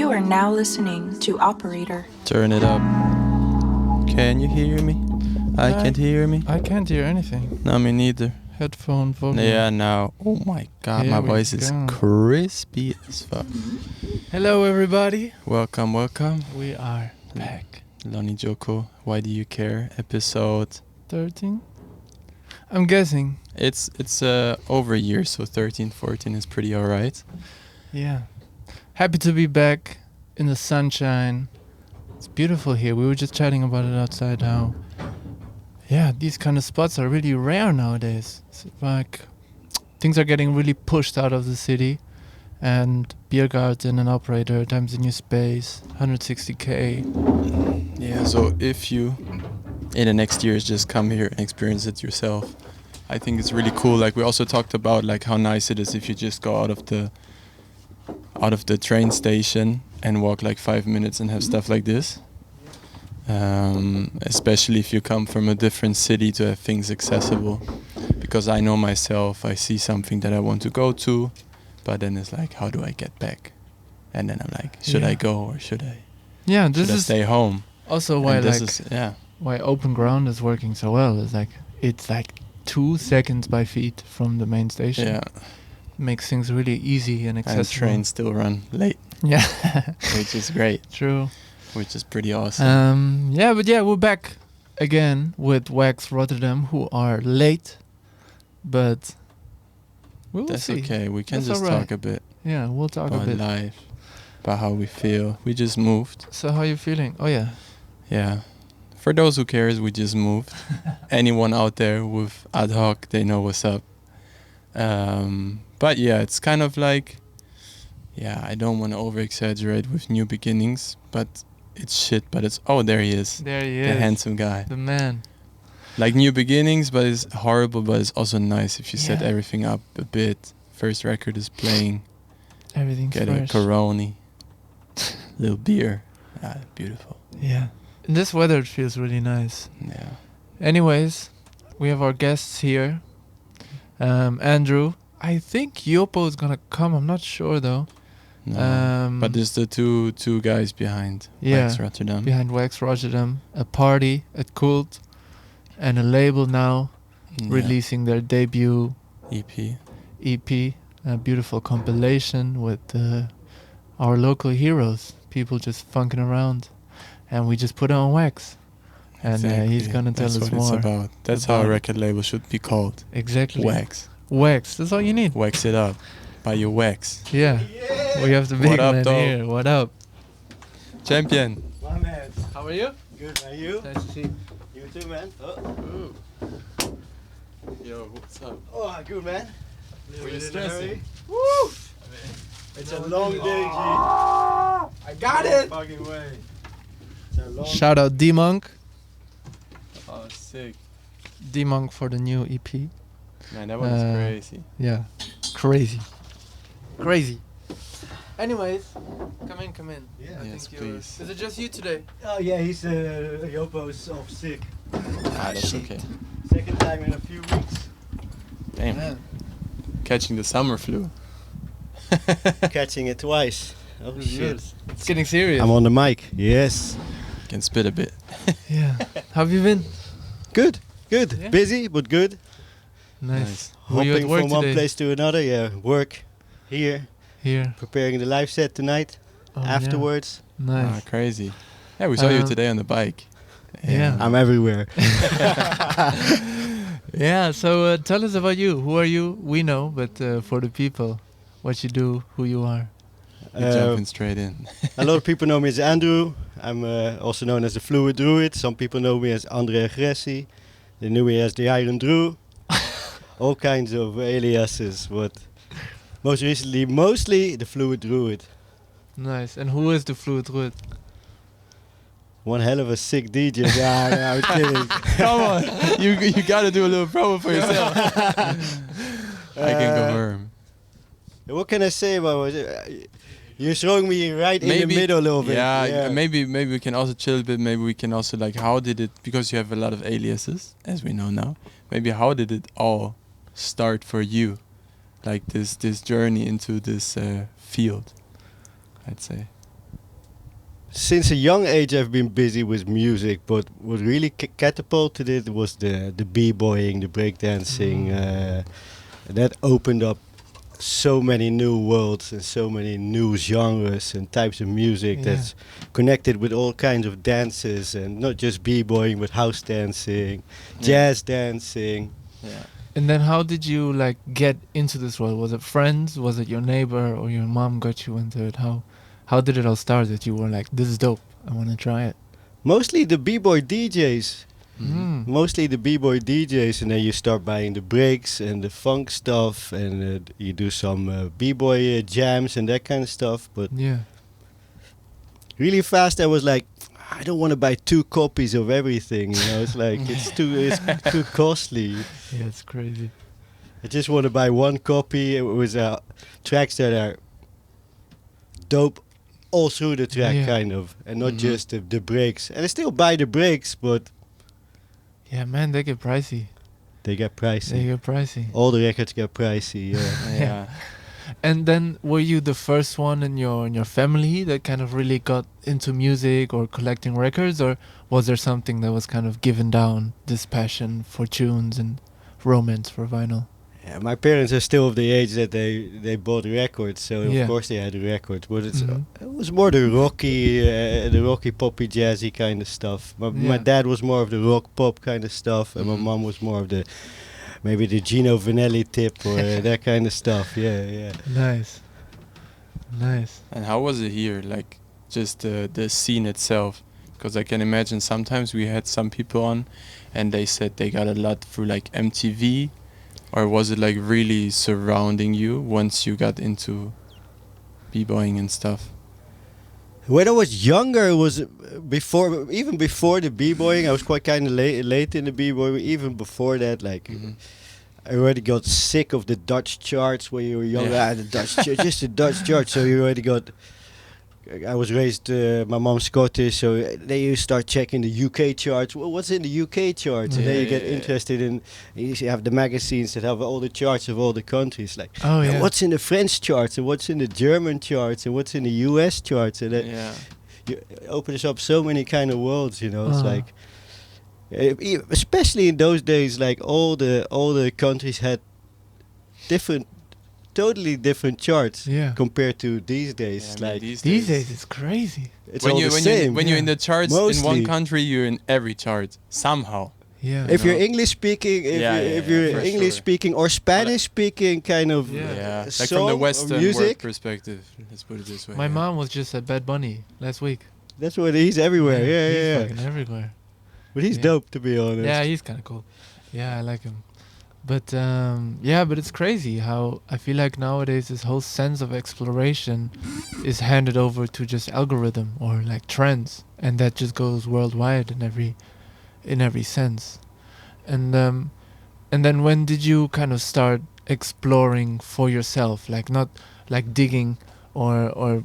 You are now listening to Operator. Turn it up. Can you hear me? I can't hear me. I can't hear anything. No, me neither. Headphone volume. Yeah, now. Oh my god, Here my we voice is go. crispy as fuck. Hello, everybody. Welcome. We are back. LonnyJoco, Why Do You Care? Episode 13? I'm guessing. It's over a year, so 13, 14 is pretty alright. Yeah. Happy to be back in the sunshine. It's beautiful here. We were just chatting about it outside how, yeah, these kind of spots are really rare nowadays. It's like things are getting really pushed out of the city, and beer garden and operator times a new space, 160k. Yeah, so if you in the next years just come here and experience it yourself, I think it's really cool. Like we also talked about like how nice it is if you just go out of the train station and walk like 5 minutes and have stuff like this. Especially if you come from a different city to have things accessible. Because I know myself, I see something that I want to go to, but then it's like, how do I get back? And then I'm like, should I go or should I? Yeah, this is stay home. Also why why open ground is working so well. It's like 2 seconds by feet from the main station. Yeah. Makes things really easy and accessible. And trains still run late. Yeah. Which is great. True. Which is pretty awesome. We're back again with Wax Rotterdam, who are late, but we'll That's see. okay. We can That's just alright. talk a bit Yeah, we'll talk about a bit. life, about how we feel. We just moved. So how you feeling? Oh yeah. Yeah. For those who cares, we just moved. Anyone out there with ad hoc, they know what's up. But yeah, it's kind of like, I don't want to over-exaggerate with new beginnings, but it's shit, but it's, there he is. There he The is. handsome guy. The man. Like new beginnings, but it's horrible, but it's also nice if you set Yeah. everything up a bit. First record is playing. Everything's Get fresh. a Corona. Little beer. Beautiful. Yeah. In this weather it feels really nice. Yeah. Anyways, we have our guests here. Andrew. I think Yopo is gonna come. I'm not sure though. No. But there's the two guys behind Wax Rotterdam. Behind Wax Rotterdam, a party at Cult, and a label now releasing their debut EP, a beautiful compilation with our local heroes, people just funking around, and we just put it on Wax. And he's gonna tell us more. That's what it's about. That's how a record label should be called. Exactly. Wax. That's all you need. Wax it up. Buy your wax. Yeah. We have the big What up, man dog? here. What up? Champion. My man. How are you? Good, man. You? Nice to see you. You too, man. Oh, Yo, what's up? good, man. Were you stressing? Woo! It's a long day, G. I got it! Fucking way. It's a long Shout out D-Monk. Oh, sick. D-Monk for the new EP. Man, that one is crazy. Yeah. Crazy. Anyways, come in. Yeah. Yes, please. Is it just you today? Oh, yeah, he's Yopo's off sick. That's okay. Second time in a few weeks. Damn. Catching the summer flu. Catching it twice. Oh, shit. It's getting serious. I'm on the mic. Yes. Can spit a bit. Yeah. How have you been? Good. Yeah? Busy, but good. Nice. Were you at Hopping work from one today? place to another. Yeah, work. Here. Preparing the live set tonight. Oh, Afterwards. Yeah. Nice. Crazy. Yeah, we saw you today on the bike. Yeah. I'm everywhere. Yeah, so tell us about you. Who are you? We know, but for the people, what you do, who you are. You're jumping straight in. A lot of people know me as Andrew. I'm also known as the FluidDruid. Some people know me as Andre Agressie. They knew me as the Iron Drew. All kinds of aliases, but most recently, mostly the FluidDruid. Nice. And who is the FluidDruid? One hell of a sick DJ. Nah, I'm kidding. Come on, you gotta do a little promo for yourself. I can confirm. What can I say about it? You're throwing me right in the middle a little bit. Yeah, maybe we can also chill a bit. Maybe we can also like, how did it? Because you have a lot of aliases, as we know now. Maybe how did it all start for you? Like this journey into this field, I'd say. since a young age I've been busy with music, but what really catapulted it was the b-boying, the breakdancing. That opened up so many new worlds and so many new genres and types of music that's connected with all kinds of dances, and not just b-boying but house dancing, jazz dancing. Yeah. And then how did you like get into this world? Was it friends? Was it your neighbor or your mom got you into it? How did it all start that you were like, this is dope, I want to try it? Mostly the b-boy DJs. Mm. Mostly the b-boy DJs, and then you start buying the breaks and the funk stuff, and you do some b-boy jams and that kind of stuff. But Yeah. really fast I was like, I don't want to buy 2 copies of everything, you know. It's like it's too costly. Yeah, it's crazy. I just want to buy 1 copy with tracks that are dope all through the track, kind of, and not just the breaks. And I still buy the breaks, but Yeah, man, they get pricey. they get pricey. They get pricey. All the records get pricey. Yeah. Yeah. And then were you the first one in your family that kind of really got into music or collecting records, or was there something that was kind of given down, this passion for tunes and romance for vinyl? Yeah, my parents are still of the age that they bought records, so Yeah. of course they had the records. But Mhm. it was more the rocky poppy jazzy kind of stuff. My Yeah. dad was more of the rock pop kind of stuff, and my mom was more of the maybe the Gino Vanelli tip or that kind of stuff. Yeah. Nice. Nice. And how was it here? Like, just the scene itself? Because I can imagine sometimes we had some people on and they said they got a lot through like MTV, or was it like really surrounding you once you got into b-boying and stuff? When I was younger, it was even before the b-boying. I was quite kind of late in the b-boying. Even before that, like I already got sick of the Dutch charts when you were younger. Yeah. The Dutch just the Dutch charts. So you already got. I was raised, my mom's Scottish, so then you start checking the UK charts. Well, what's in the UK charts? And then you get interested in. You have the magazines that have all the charts of all the countries. Like, Oh yeah. what's in the French charts, and what's in the German charts, and what's in the US charts, and that it opens up so many kind of worlds. You know, it's like, especially in those days, like all the countries had totally different charts compared to these days. Yeah, I mean, like These days it's crazy. it's when all you the when same. you when you're in the charts in Mostly. one country, you're in every chart somehow. Yeah. If you you're know? English speaking, if Yeah, you're for English sure. speaking or Spanish speaking, kind of Yeah, like song from the or Western world music. perspective. Let's put it this way. My mom was just at Bad Bunny last week. That's what he's everywhere. he's Yeah. fucking everywhere. But he's Yeah. dope, to be honest. Yeah, he's kind of cool. Yeah, I like him. But but it's crazy how I feel like nowadays this whole sense of exploration is handed over to just algorithm or like trends, and that just goes worldwide in every sense. And then when did you kind of start exploring for yourself, like not like digging or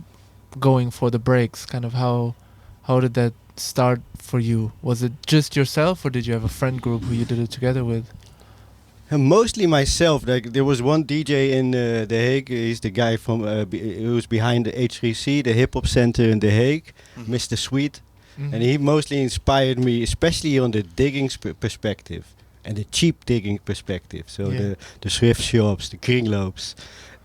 going for the breaks? Kind of how did that start for you? Was it just yourself, or did you have a friend group who you did it together with? And mostly myself. Like there was one DJ in The Hague. He's the guy from who's behind the H3C, the hip hop center in The Hague, Mr. Sweet, and he mostly inspired me, especially on the digging perspective and the cheap digging perspective. So the thrift shops, the kringloops,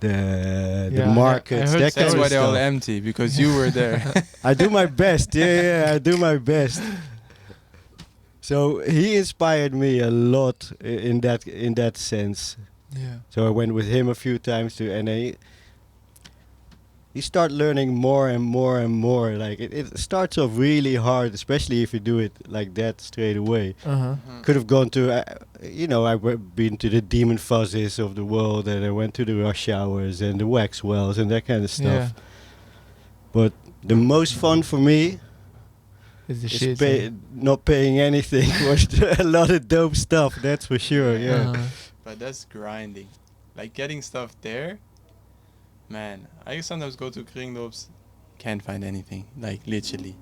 the markets. I heard That kind That's of why they're all stuff. empty, because you were there. I do my best. Yeah, I do my best. So he inspired me a lot in that sense. Yeah. So I went with him a few times too, and you start learning more and more and more. Like it starts off really hard, especially if you do it like that straight away. Could have gone to, I've been to the Demon Fuzzes of the world, and I went to the Rush Hours and the Waxwells and that kind of stuff. Yeah. But the most fun for me Is the is shit. not paying anything was a lot of dope stuff. That's for sure. Yeah. But that's grinding. Like getting stuff there, man. I sometimes go to kringloops, can't find anything. Like literally.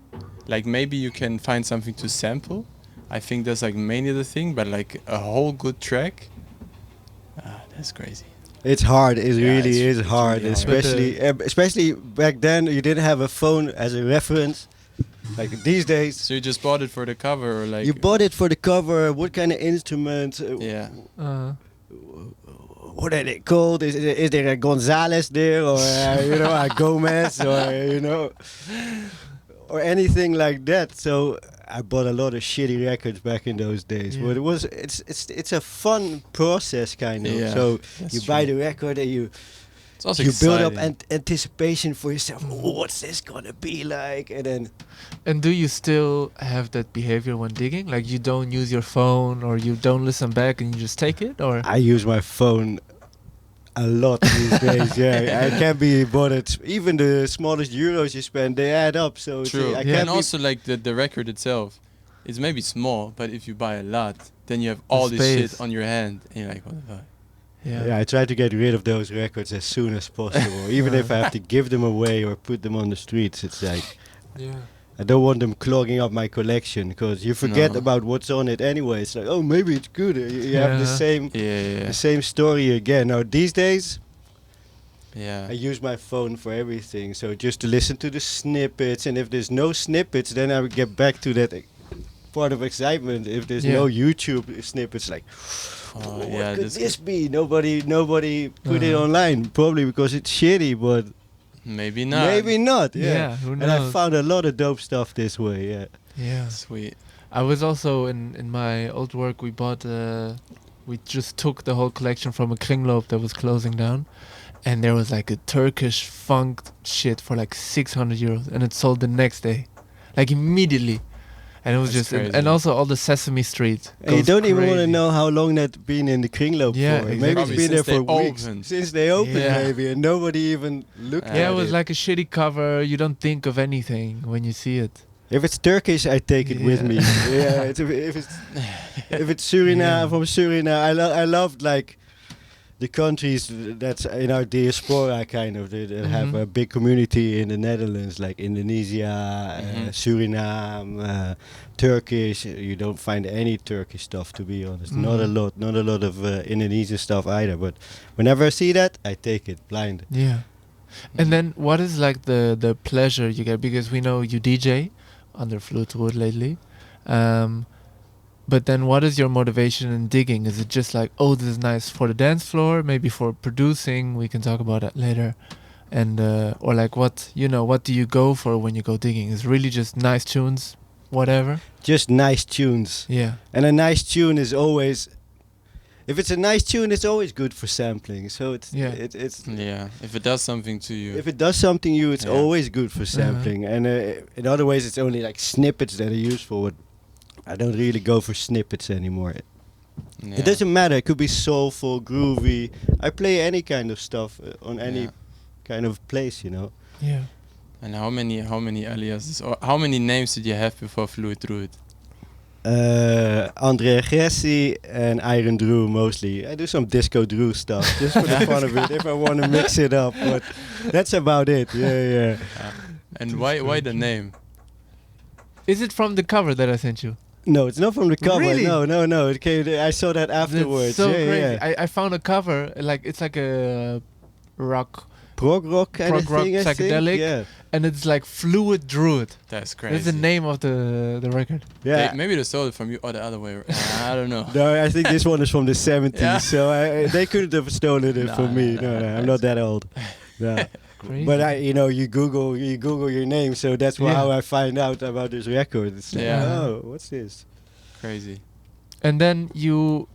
Like maybe you can find something to sample. I think that's like mainly the thing. But like a whole good track, that's crazy. It's hard. It Yeah, really it's is hard. really hard. Especially back then, you didn't have a phone as a reference. Like these days, So you just bought it for the cover, or like you bought it for the cover. What kind of instrument? Yeah. What are they called? Is there a Gonzalez there, or a Gomez, or or anything like that? So I bought a lot of shitty records back in those days, but it's a fun process kind of. Yeah, so that's you buy true. the record and you It's also build up exciting. anticipation for yourself. Oh, what's this gonna be like? And then And do you still have that behavior when digging? Like you don't use your phone or you don't listen back and you just take it, or? I use my phone a lot these days. Yeah, I can't be bothered. Even the smallest euros you spend, they add up. So True. I And can't be also like the record itself, it's maybe small, but if you buy a lot, then you have all this shit space. on your hand, and you're like, what the fuck? Yeah, I try to get rid of those records as soon as possible. Even if I have to give them away or put them on the streets, it's like I don't want them clogging up my collection, because you forget No. about what's on it anyway. It's like, oh, maybe it's good. You have the Yeah. same story again. Now these days, Yeah. I use my phone for everything. So just to listen to the snippets, and if there's no snippets, then I would get back to that part of excitement. If there's no YouTube snippets, like, Oh, what yeah. could This this be? Nobody put it online. Probably because it's shitty, but maybe not. maybe not. Yeah. Who And I knows? found a lot of dope stuff this way. Yeah. Yeah. Sweet. I was also in my old work. We bought. We just took the whole collection from a kringloop that was closing down, and there was like a Turkish funk shit for like 600 euros, and it sold the next day, like immediately. And it was That's just, and crazy. also all the Sesame Street. And you goes don't even want to crazy. know how long that's been in the kringloop Yeah, for. exactly. Maybe Probably it's been there since for they weeks. opened. Since they opened, Yeah. maybe, and nobody even looked Yeah, at it was like a shitty cover. You don't think of anything when you see it. If it's Turkish, I take it with Yeah. me. Yeah, if it's Suriname, Yeah. from Suriname, I loved like the countries that's in our diaspora kind of that have Mhm. a big community in the Netherlands, like Indonesia, Suriname, Turkish. You don't find any Turkish stuff, to be honest. Not a lot of Indonesian stuff either. But whenever I see that, I take it blind. Yeah. And then what is like the pleasure you get, because we know you DJ under FluidDruid lately, but then what is your motivation in digging? Is it just like, oh, this is nice for the dance floor, maybe for producing, we can talk about that later, and or like what do you go for when you go digging? Is it really just nice tunes, whatever? Just nice tunes. Yeah. And a nice tune is always, if it's a nice tune, it's always good for sampling. So it's Yeah. If it does something to you. if it does something to you, it's Yeah. always good for sampling. And in other ways, it's only like snippets that are useful. But I don't really go for snippets anymore. Yeah. It doesn't matter. It could be soulful, groovy. I play any kind of stuff on any Yeah. kind of place, Yeah. And how many aliases or how many names did you have before FluidDruid? Andre Agressi and Iron Drew mostly. I do some disco Drew stuff just for the fun of it if I want to mix it up. But that's about it. Yeah. And why the name? Is it from the cover that I sent you? No, it's not from the cover. Really? No. It came, I saw that afterwards. That's so yeah, crazy. yeah. I found a cover, like it's like a rock, Prog rock kind of prog rock thing, I think. psychedelic. Yeah. and it's like FluidDruid. That's crazy. That's the name of the record. Yeah. Maybe they stole it from you or the other way. I don't know. No, I think this one is from the 70s, Yeah. so they couldn't have stolen it from me. No, I'm not that old. No. Crazy. But you Google your name, so that's Yeah. how I find out about this record. It's like, Yeah. oh, what's this? Crazy. And then you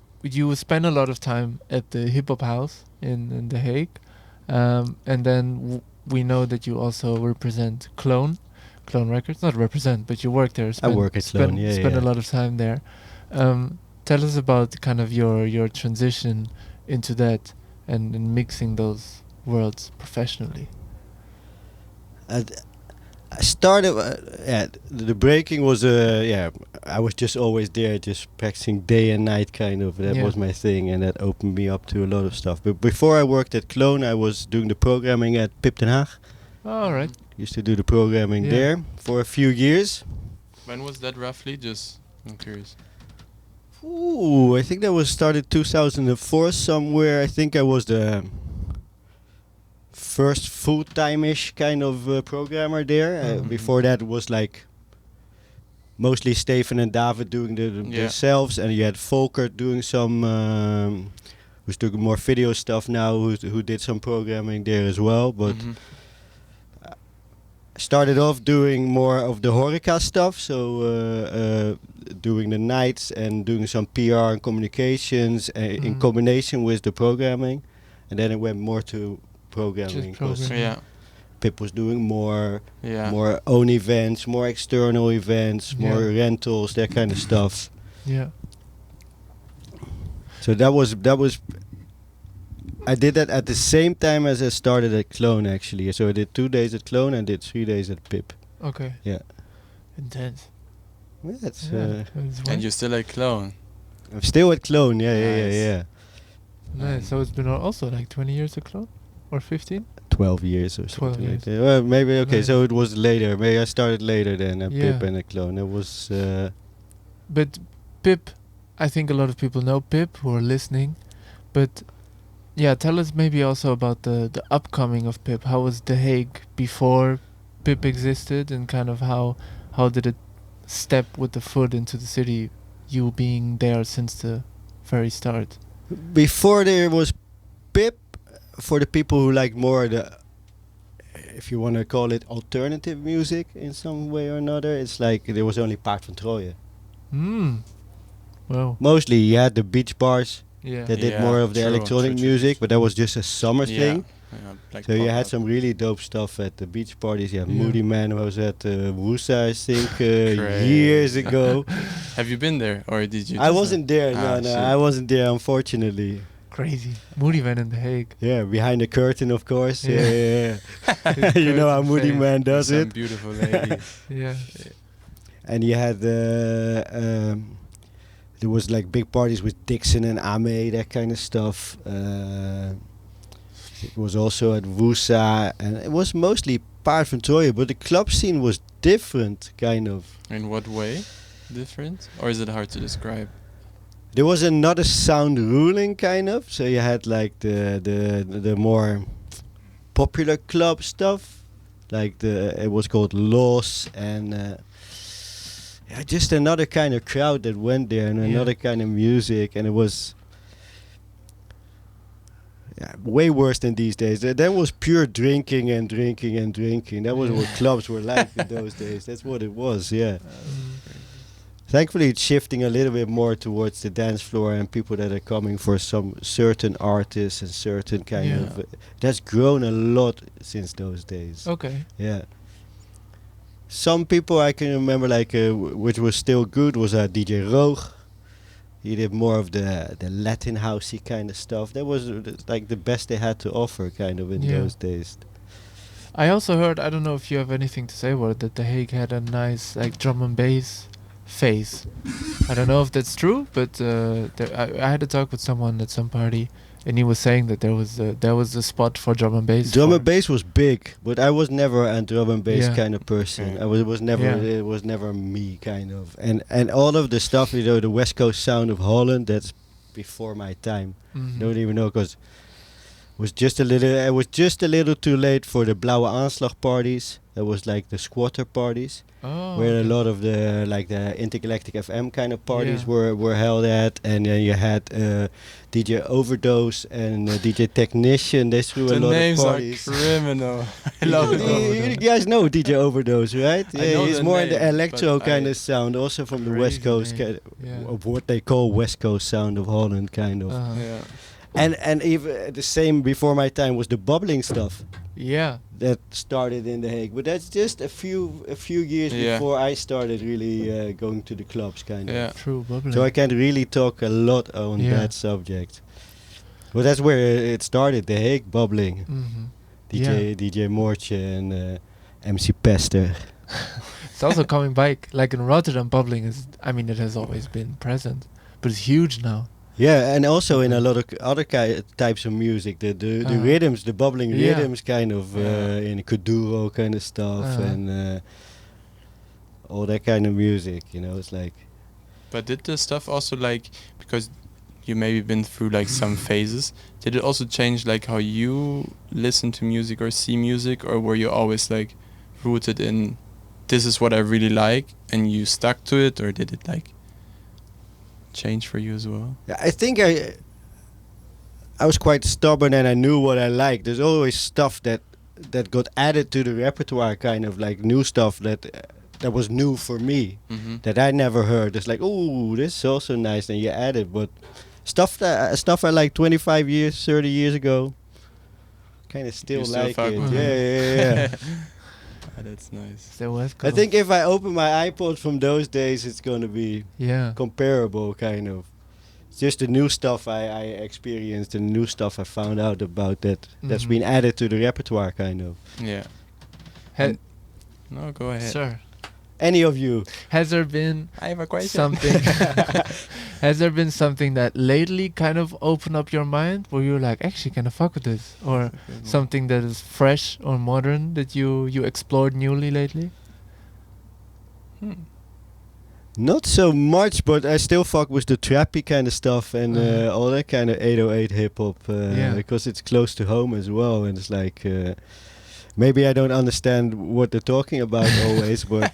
spend a lot of time at the hip hop house in The Hague, and then we know that you also represent Clone Records. Not represent, but you work there. work at Clone, yeah, Spend yeah. a lot of time there. Tell us about kind of your transition into that and mixing those worlds professionally. I started, the breaking was, I was just always there, just practicing day and night kind of. That Yeah. was my thing, and that opened me up to a lot of stuff. But before I worked at Clone, I was doing the programming at EP.13. All right. Used to do the programming Yeah. there for a few years. When was that roughly? Just, I'm curious. Ooh, I think that was started 2004 somewhere. I think I was the first full-time-ish kind of programmer there. Mhm. Before that it was like mostly Stefan and David doing themselves, and you had Volker doing some, who's doing more video stuff now, who did some programming there as well. But started off doing more of the Horeca stuff, so doing the nights and doing some PR and communications in combination with the programming, and then it went more to programming. Pip was doing more own events, more external events, more rentals, that kind of stuff. Yeah. So that was. I did that at the same time as I started at Clone, actually. So I did 2 days at Clone and did 3 days at Pip. Okay. Yeah. Intense. Yeah, that's. And you're still at Clone. I'm still at Clone. Yeah. Nice. So it's been also like 20 years at Clone, or 15? 12 years or something 12 like that. Well, maybe, okay, nice. so it was later. Maybe I started later than Pip and a Clone. It was... But Pip, I think a lot of people know Pip who are listening. But yeah, tell us maybe also about the upcoming of Pip. How was The Hague before Pip existed, and kind of how did it step with the foot into the city, you being there since the very start? Before there was Pip, for the people who like more the, if you want to call it alternative music in some way or another, it's like there was only Paard van Troje. Well, mostly you had the beach bars that did more of the electronic music, but that was just a summer thing. So you had some really dope stuff at the beach parties. Yeah, Moody Man was at Wusa, I think, years ago. Have you been there, or did you? I wasn't there. No, I wasn't there, unfortunately. Crazy. Moody Man in The Hague. Yeah, behind the curtain, of course. Yeah. You know how Moody Man does some it. Beautiful lady. Yeah. And you had there was like big parties with Dixon and Ame, that kind of stuff. It was also at Wusa, and it was mostly Paard van Troje, but the club scene was different, kind of. In what way? Different? Or is it hard to describe? There was another sound ruling, kind of. So you had like the more popular club stuff, like it was called Los, and just another kind of crowd that went there, and another kind of music, and it was way worse than these days. That was pure drinking and drinking and drinking. That was what clubs were like in those days. That's what it was. Yeah. Thankfully, it's shifting a little bit more towards the dance floor and people that are coming for some certain artists and certain kind of... that's grown a lot since those days. Okay. Yeah. Some people I can remember, like, which was still good, was DJ Roog. He did more of the Latin housey kind of stuff. That was like the best they had to offer, kind of, in those days. I also heard, I don't know if you have anything to say about it, that The Hague had a nice like drum and bass phase. I don't know if that's true, but I had a talk with someone at some party, and he was saying that there was a spot for drum and bass. Drum and bass was big, but I was never a drum and bass kind of person. I was never. It was never me, kind of. And all of the stuff, you know, the West Coast sound of Holland, that's before my time. Don't even know, because it was just a little too late for the Blauwe Aanslag parties. That was like the squatter parties, where a lot of the Intergalactic FM kind of parties were held at, and then you had DJ Overdose and DJ Technician. They threw a lot of parties. The names are criminal. I love it. You guys know DJ Overdose, right? Yeah, he's more in the electro kind of sound, also from the West Coast, of what they call West Coast sound of Holland, kind of. And even the same before my time was the bubbling stuff. Yeah. That started in The Hague, but that's just a few years before I started really going to the clubs, kind of. True, bubbling. So I can't really talk a lot on that subject. But that's where it started, The Hague, bubbling. DJ Moortje and MC Pester. It's also coming back. Like in Rotterdam, bubbling is, I mean, it has always been present, but it's huge now. Yeah, and also in a lot of other types of music, the rhythms, the bubbling rhythms, kind of in Kuduro kind of stuff, and all that kind of music. You know, it's like. But did the stuff also, like, because you maybe been through like some phases, did it also change like how you listen to music or see music, or were you always like rooted in this is what I really like, and you stuck to it, or did it like change for you as well? Yeah, I think I was quite stubborn and I knew what I liked. There's always stuff that got added to the repertoire, kind of like new stuff that was new for me, that I never heard. It's like, oh, this is also nice, and you add it. But stuff I like 25 years, 30 years ago, kind of still You still like fuck it. with Yeah. That's nice. The West I Coast. think if I open my iPod from those days, it's gonna be Yeah. comparable, kind of. It's just the new stuff I experienced and the new stuff I found out about that's been added to the repertoire, kind of. Yeah. Ha- No, go ahead. Sure. Any of you? Has there been I have a question. something? Has there been something that lately kind of opened up your mind, where you're like, actually, can I fuck with this, or something that is fresh or modern that you explored newly lately? Not so much, but I still fuck with the trappy kind of stuff and all that kind of 808 hip hop, because it's close to home as well. And it's like, maybe I don't understand what they're talking about always, but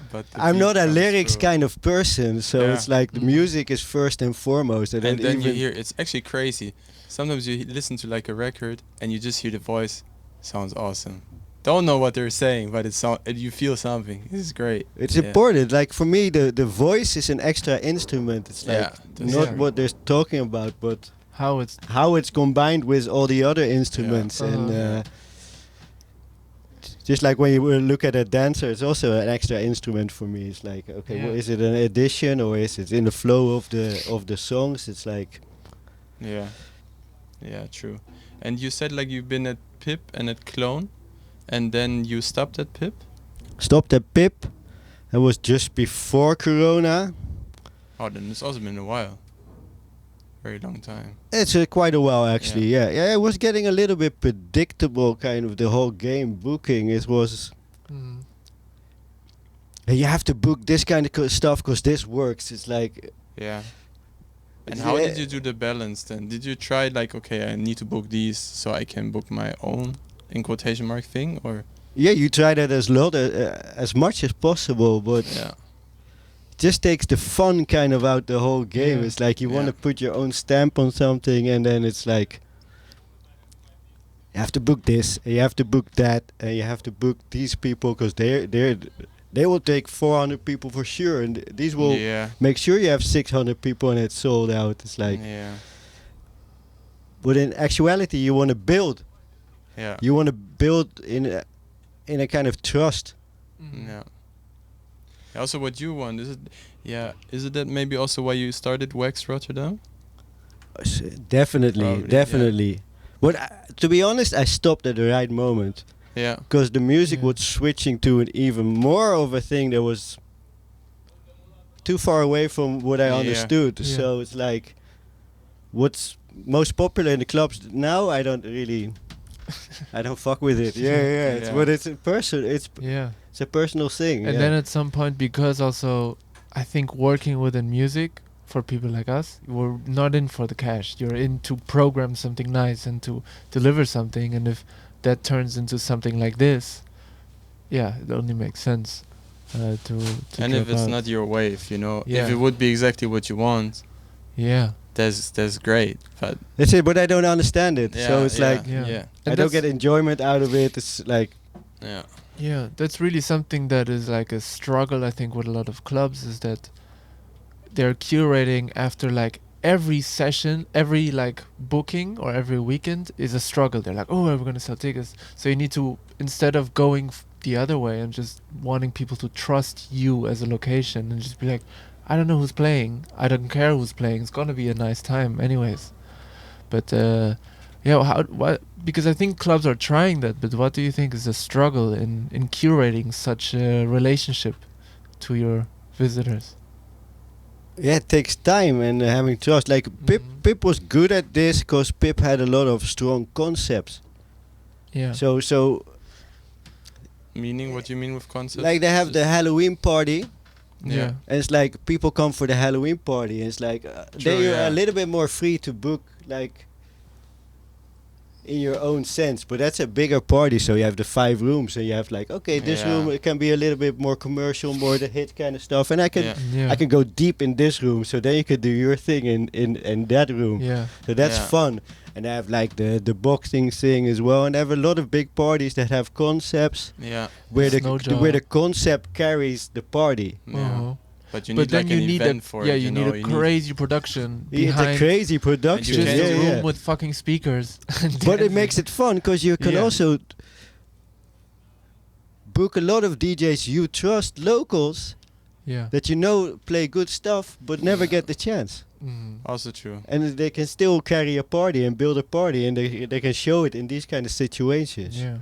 But the I'm beat not a comes lyrics through. kind of person, so Yeah. it's like the music is first and foremost. I And don't then you even hear, it's actually crazy. Sometimes you listen to like a record and you just hear the voice, sounds awesome. Don't know what they're saying, but you feel something. This is great. it's Yeah. important. Like for me, the voice is an extra instrument. It's like Yeah, that's not true. what they're talking about, but How it's how it's combined with all the other instruments. And Uh-huh. just like when you look at a dancer, it's also an extra instrument for me. It's like, okay, Yeah. is it an addition or is it in the flow of the songs? It's like, Yeah. Yeah, true. And you said like you've been at Pip and at Clone, and then you stopped at Pip? stopped at Pip. That was just before Corona. Oh, then it's also been a while. Very long time. It's quite a while actually. Yeah. It was getting a little bit predictable, kind of the whole game booking. It was. You have to book this kind of stuff because this works. It's like. Yeah. And It's how the- did you do the balance then? Did you try like, okay, I need to book these so I can book my own, in quotation mark, thing, or? Yeah, you try that as much as possible, but Yeah. it just takes the fun kind of out the whole game. Yeah. It's like you want to Yeah. put your own stamp on something, and then it's like you have to book this, and you have to book that, and you have to book these people because they will take 400 people for sure, and these will Yeah. make sure you have 600 people and it's sold out. It's like, Yeah. but in actuality, you want to build. Yeah. You want to build in a kind of trust. Yeah. Also, what you want is it? Yeah, is it that maybe also why you started Wax Rotterdam? Definitely, Probably, definitely. But to be honest, I stopped at the right moment Yeah. because the music Yeah. was switching to an even more of a thing that was too far away from what I Yeah. understood. Yeah. So it's like, what's most popular in the clubs now? I don't really, I don't fuck with it. Yeah. Yeah. But it's a person. It's a personal thing. And yeah. then at some point, because also I think working within music for people like us, we're not in for the cash. You're in to program something nice and to deliver something. And if that turns into something like this, yeah, it only makes sense to And drop if it's out. not your wave, you know, Yeah. if it would be exactly what you want, Yeah. that's great. But That's it. But I don't understand it. yeah, So it's yeah, like Yeah. yeah, And I don't that's- get enjoyment out of it. It's like. yeah, Yeah, that's really something that is like a struggle, I think, with a lot of clubs, is that they're curating after like every session, every like booking or every weekend is a struggle. They're like, oh, we're going to sell tickets. So you need to, instead of going the other way and just wanting people to trust you as a location and just be like, I don't know who's playing. I don't care who's playing. It's going to be a nice time anyways. But yeah, because I think clubs are trying that, but what do you think is the struggle in curating such a relationship to your visitors? Yeah, it takes time and having trust. Like Pip was good at this because Pip had a lot of strong concepts. Yeah. So meaning what you mean with concepts? like they have the Halloween party, Yeah. and it's like people come for the Halloween party. And it's like True, they're yeah. a little bit more free to book. Like in your own sense, but that's a bigger party. So you have the 5 rooms, and you have like, okay, this room it can be a little bit more commercial, more the hit kind of stuff, and I can go deep in this room. So then you could do your thing in that room. Yeah. So that's fun. And I have like the boxing thing as well, and I have a lot of big parties that have concepts. Yeah. Where Snowjaw. the concept carries the party. Yeah. But you But need then like you an need event for it. you need a crazy production It's behind a crazy production. just Yeah, a room yeah. with fucking speakers. But it makes it fun because you can Yeah. also book a lot of DJs you trust, locals that you know play good stuff but never get the chance. Also true. And they can still carry a party and build a party, and they can show it in these kind of situations. Yeah.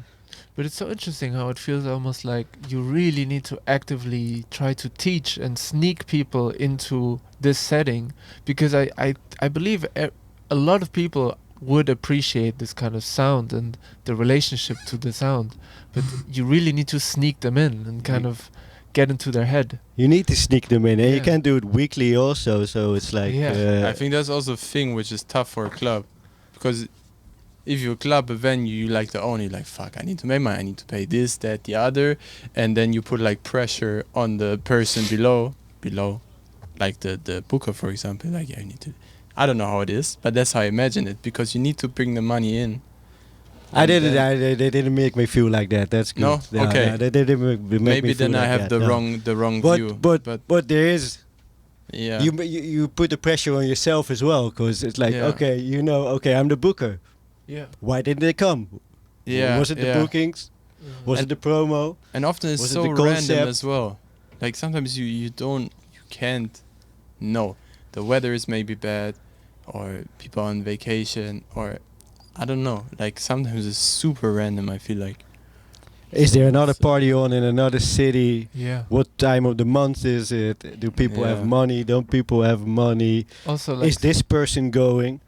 But it's so interesting how it feels almost like you really need to actively try to teach and sneak people into this setting, because I believe a lot of people would appreciate this kind of sound and the relationship to the sound, but you really need to sneak them in and kind of get into their head. You need to sneak them in, and you Yeah. can't do it weekly also, so it's like... I think that's also a thing which is tough for a club, because if you club a venue, you like the owner, like, fuck, I need to make money, I need to pay this, that, the other, and then you put like pressure on the person below, like the booker, for example, like, yeah, you need to, I don't know how it is, but that's how I imagine it, because you need to bring the money in. I didn't. They didn't make me feel like that. That's good. No? Okay. No, they didn't make Maybe me feel then I like have that, the no. wrong view. But there is. Yeah. You put the pressure on yourself as well, because it's like, Yeah. okay, I'm the booker. Yeah. Why didn't they come? Yeah. Was it the bookings? Was it the promo? And often it's Was it so the random concept? as well. Like sometimes you can't know. The weather is maybe bad, or people are on vacation, or I don't know. Like sometimes it's super random, I feel like. Is there another party on in another city? Yeah. What time of the month is it? Do people have money? Don't people have money? Also, like Is this person going?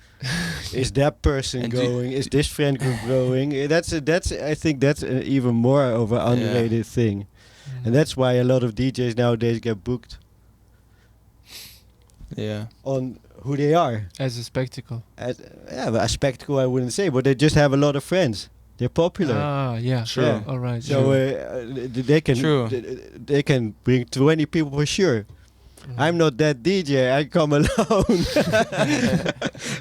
Is that person And going? Is this friend group going? I think that's even more of an underrated thing, and that's why a lot of DJs nowadays get booked on who they are. as a spectacle. But a spectacle I wouldn't say, but they just have a lot of friends. They're popular. Ah, yeah. True. Yeah. All right. So they can True. they can bring 20 people for sure. I'm not that DJ. I come alone.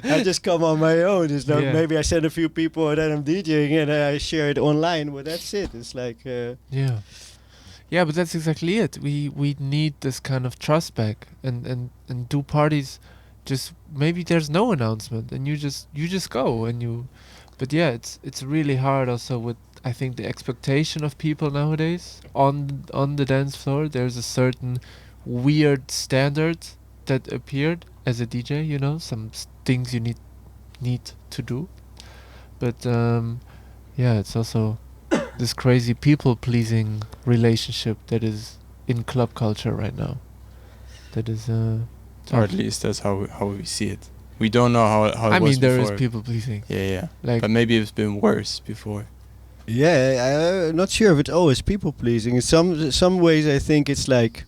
I just come on my own. It's not, maybe I send a few people and then I'm DJing and I share it online, but that's it. It's like Yeah, but that's exactly it. We need this kind of trust back and do parties. Just maybe there's no announcement and you just go and you. But yeah, it's really hard also with, I think, the expectation of people nowadays on the dance floor. There's a certain weird standard that appeared as a DJ. You know, some things you need to do. But yeah, it's also this crazy people-pleasing relationship that is in club culture right now. That is or at least that's how we see it. We don't know how it I was mean, there before. is people-pleasing. Yeah. Like, But maybe it's been worse before. I'm not sure if it's always people pleasing. In some ways, I think it's like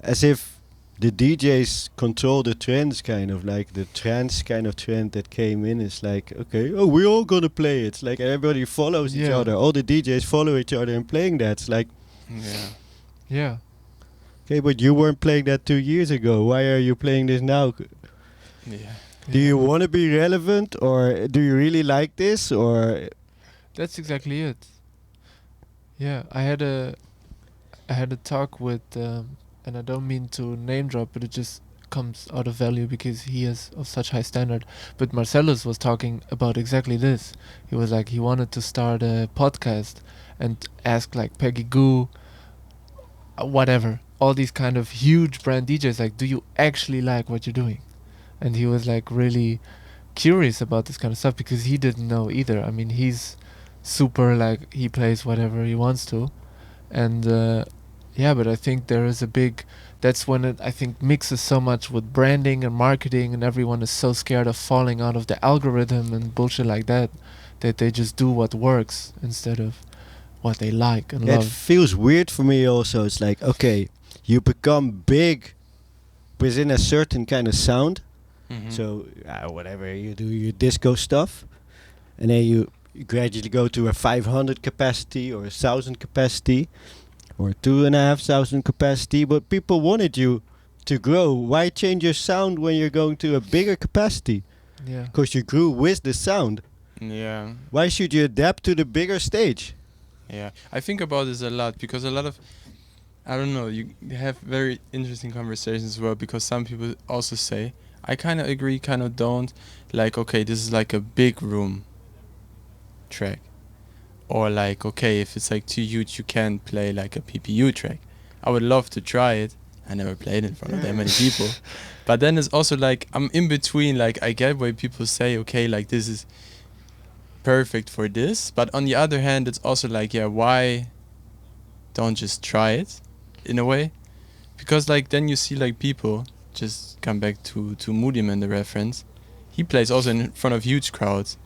as if the DJs control the trends, kind of like the trance kind of trend that came in. It's like, okay, we're all gonna play it. It's like everybody follows each other. All the DJs follow each other in playing that. It's like, yeah. Okay, but you weren't playing that 2 years ago. Why are you playing this now? Yeah. Do you want to be relevant, or do you really like this, or? That's exactly it. Yeah, I had a talk with, and I don't mean to name drop, but it just comes out of value because he is of such high standard. But Marcellus was talking about exactly this. He was like, he wanted to start a podcast and ask like Peggy Goo, whatever, all these kind of huge brand DJs, like, do you actually like what you're doing? And he was like really curious about this kind of stuff because he didn't know either. I mean, he's super, like, he plays whatever he wants to. And yeah, but I think there is a big, that's when it, I think, mixes so much with branding and marketing, and everyone is so scared of falling out of the algorithm and bullshit like that, that they just do what works instead of what they like and It love. feels weird for me also. It's like, okay, you become big within a certain kind of sound. Mm-hmm. So whatever you do, your disco stuff, and then you gradually go to a 500 capacity or 1,000 capacity or 2,500 capacity, but people wanted you to grow. Why change your sound when you're going to a bigger capacity? Yeah. Because you grew with the sound. Yeah. Why should you adapt to the bigger stage? Yeah, I think about this a lot because a lot of, I don't know, you have very interesting conversations as well, because some people also say, I kind of agree, kind of don't, like, okay, this is like a big room track, or like, okay, if it's like too huge, you can't play like a PPU track. I would love to try it. I never played in front of that many people. But then it's also like, I'm in between, like, I get why people say, okay, like, this is perfect for this, but on the other hand, it's also like, yeah, why don't just try it in a way? Because like then you see like people, just come back to Moody Man, the reference, he plays also in front of huge crowds,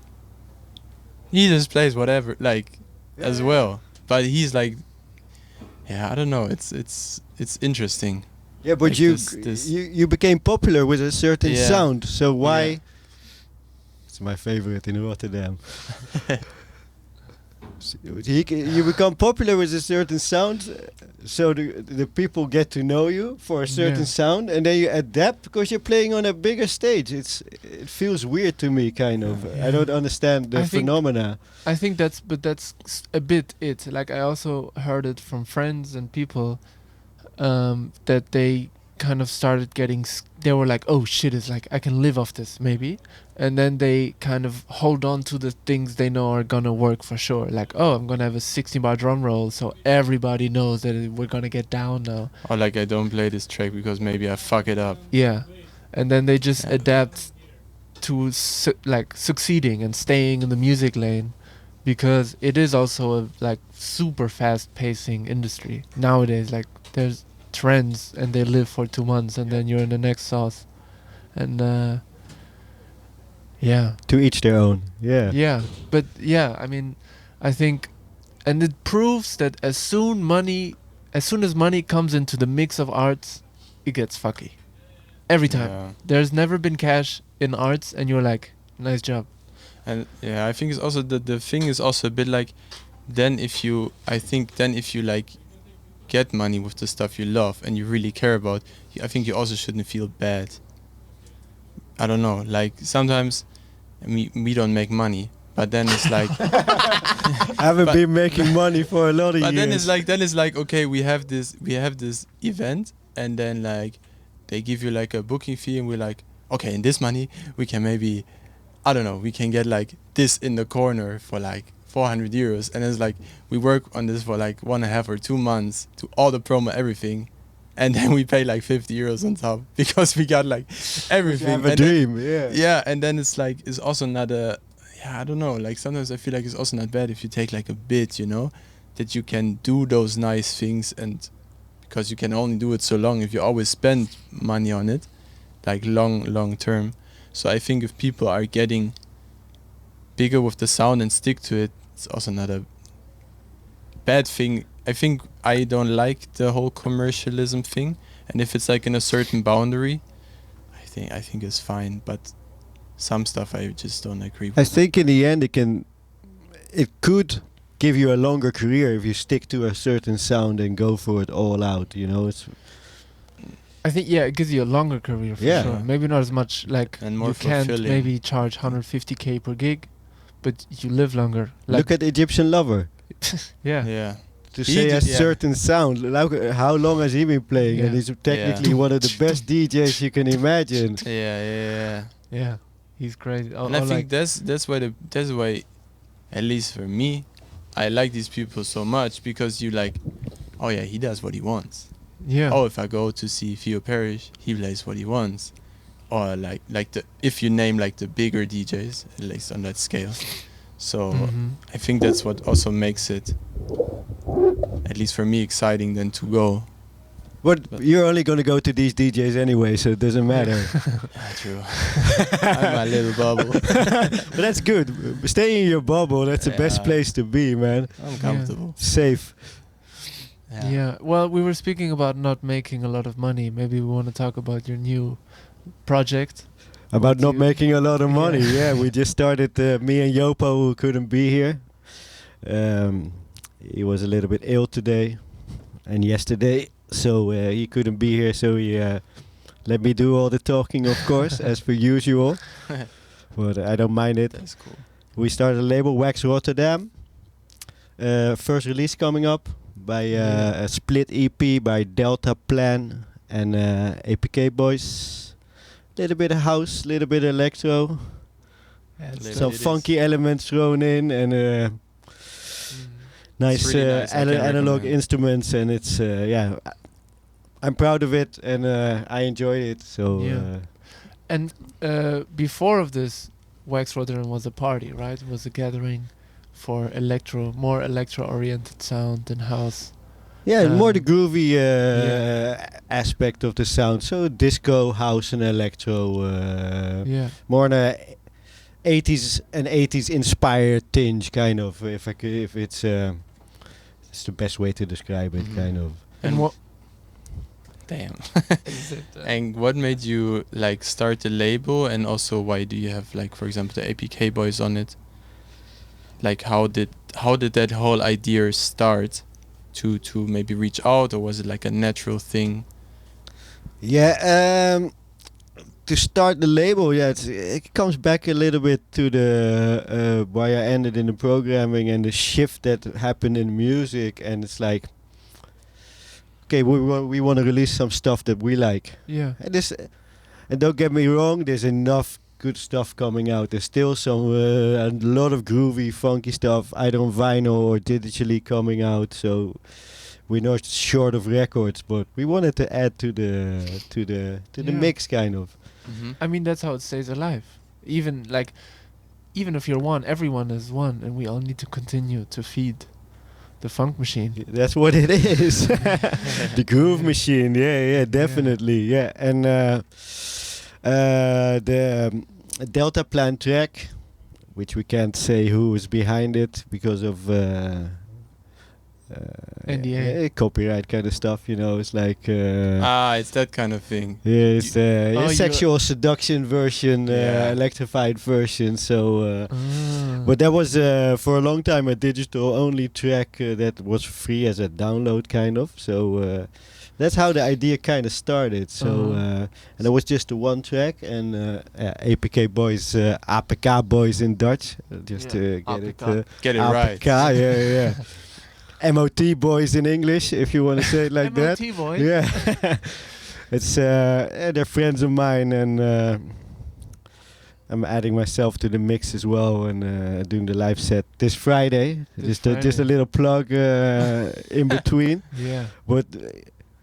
he just plays whatever like as well, but he's like, yeah, I don't know, it's interesting. Yeah, but Like you became popular with a certain Yeah. sound, so why? Yeah. It's my favorite in Rotterdam. You become popular with a certain sound, so the people get to know you for a certain sound, and then you adapt because you're playing on a bigger stage. It feels weird to me, kind of. I don't understand the I think- phenomena. I think that's a bit it. Like, I also heard it from friends and people that they kind of started getting they were like, oh shit, it's like I can live off this maybe, and then they kind of hold on to the things they know are gonna work for sure, like, oh, I'm gonna have a 16-bar drum roll so everybody knows that we're gonna get down now. Or like, I don't play this track because maybe I fuck it up. Yeah, and then they just Yeah. adapt to like succeeding and staying in the music lane, because it is also a like super fast pacing industry nowadays. Like, there's trends and they live for 2 months and then you're in the next sauce, and yeah, To each their own. Yeah. yeah, but yeah, I mean, I think, and it proves that as soon as money comes into the mix of arts, it gets fucky every time. Yeah. There's never been cash in arts and you're like, nice job. And yeah, I think it's also the thing is also a bit like, then if you like get money with the stuff you love and you really care about, I think you also shouldn't feel bad. I don't know, like sometimes we don't make money, but then it's like I haven't But- been making money for a lot of but years. then it's like okay, we have this event, and then like they give you like a booking fee, and we're like, okay, in this money we can maybe, I don't know, we can get like this in the corner for like 400 euros, and it's like we work on this for like 1.5 or 2 months to all the promo, everything, and then we pay like 50 euros on top because we got like You everything. have a And then- dream, yeah. yeah, and then it's like, it's also not a, yeah, I don't know, like sometimes I feel like it's also not bad if you take like a bit, you know, that you can do those nice things, and because you can only do it so long if you always spend money on it, like long term. So I think if people are getting bigger with the sound and stick to it, it's also not a bad thing. I think I don't like the whole commercialism thing, and if it's like in a certain boundary, I think it's fine, but some stuff I just don't agree I with. think in the end it could give you a longer career if you stick to a certain sound and go for it all out, you know. It's I think, yeah, it gives you a longer career for Yeah. sure. Maybe not as much, like, And more you can't fulfilling. maybe charge 150k per gig, but you live longer. Like, look at Egyptian Lover. yeah. Yeah. To He say a did- yeah. certain sound, how long has he been playing? And Yeah. he's technically one of the best DJs you can imagine. Yeah. Yeah, he's crazy. And I think that's why, at least for me, I like these people so much, because you like, oh yeah, he does what he wants. yeah. Oh, if I go to see Theo Parrish, he plays what he wants. Or like if you name like the bigger DJs, at least on that scale. So Mhm. I think that's what also makes it, at least for me, exciting than to go. But you're only going to go to these DJs anyway, so it doesn't matter. Yeah, true. I'm my little bubble. But that's good. Stay in your bubble. That's the best Yeah. place to be, man. I'm comfortable. Safe. Yeah. Well, we were speaking about not making a lot of money. Maybe we want to talk about your new project. About What not you- making a lot of money. Yeah. Yeah, we just started. Me and Jopo, who couldn't be here. He was a little bit ill today and yesterday, so he couldn't be here. So he let me do all the talking, of course, as per usual. But I don't mind it. That's cool. We started a label, Wax Rotterdam. First release coming up by a split EP by Delta Plan and APK Boys. Little bit of house, little bit of electro, Yeah, it's Little some it is. funky elements thrown in, and nice, really nice, I can analog recommend. instruments, and it's I'm proud of it, and I enjoyed it. So Yeah. And before of this, Wax Rotterdam was a party, right? It was a gathering for more electro-oriented sound and house. more the Um, groovy yeah. aspect of the sound. So disco, house, and electro. Yeah. More on a 80s and 80s inspired tinge, kind of. If it's the best way to describe it, Mhm. kind of. And what? Damn. Is it, And what made you like start the label, and also why do you have like, for example, the APK Boys on it? Like how did that whole idea start to maybe reach out, or was it like a natural thing? Yeah, to start the label, it comes back a little bit to the why I ended in the programming and the shift that happened in music, and it's like, okay, we want to release some stuff that we like, yeah. and don't get me wrong, there's enough good stuff coming out. There's still a lot of groovy, funky stuff, either on vinyl or digitally coming out. So we're not short of records, but we wanted to add to the Yeah. mix, kind of. Mm-hmm. I mean, that's how it stays alive. Even if you're one, everyone is one, and we all need to continue to feed the funk machine. That's what it is. The groove machine. Yeah, definitely. Yeah, and the Delta Plan track, which we can't say who is behind it because of NDA. copyright kind of stuff. It's like It's that kind of thing. yeah, it's the Oh, sexual seduction version, Yeah. electrified version. So. Ah. But that was for a long time a digital only track that was free as a download, kind of. So that's how the idea kind of started. So and it was just the one track, and APK Boys, APK Boys in Dutch, just to get APK. it. Get it right. APK, yeah. MOT Boys in English, if you want to say it like that. MOT boy. Yeah, it's they're friends of mine, and I'm adding myself to the mix as well, and doing the live set this Friday. This Just a Friday. little plug in between. Yeah. But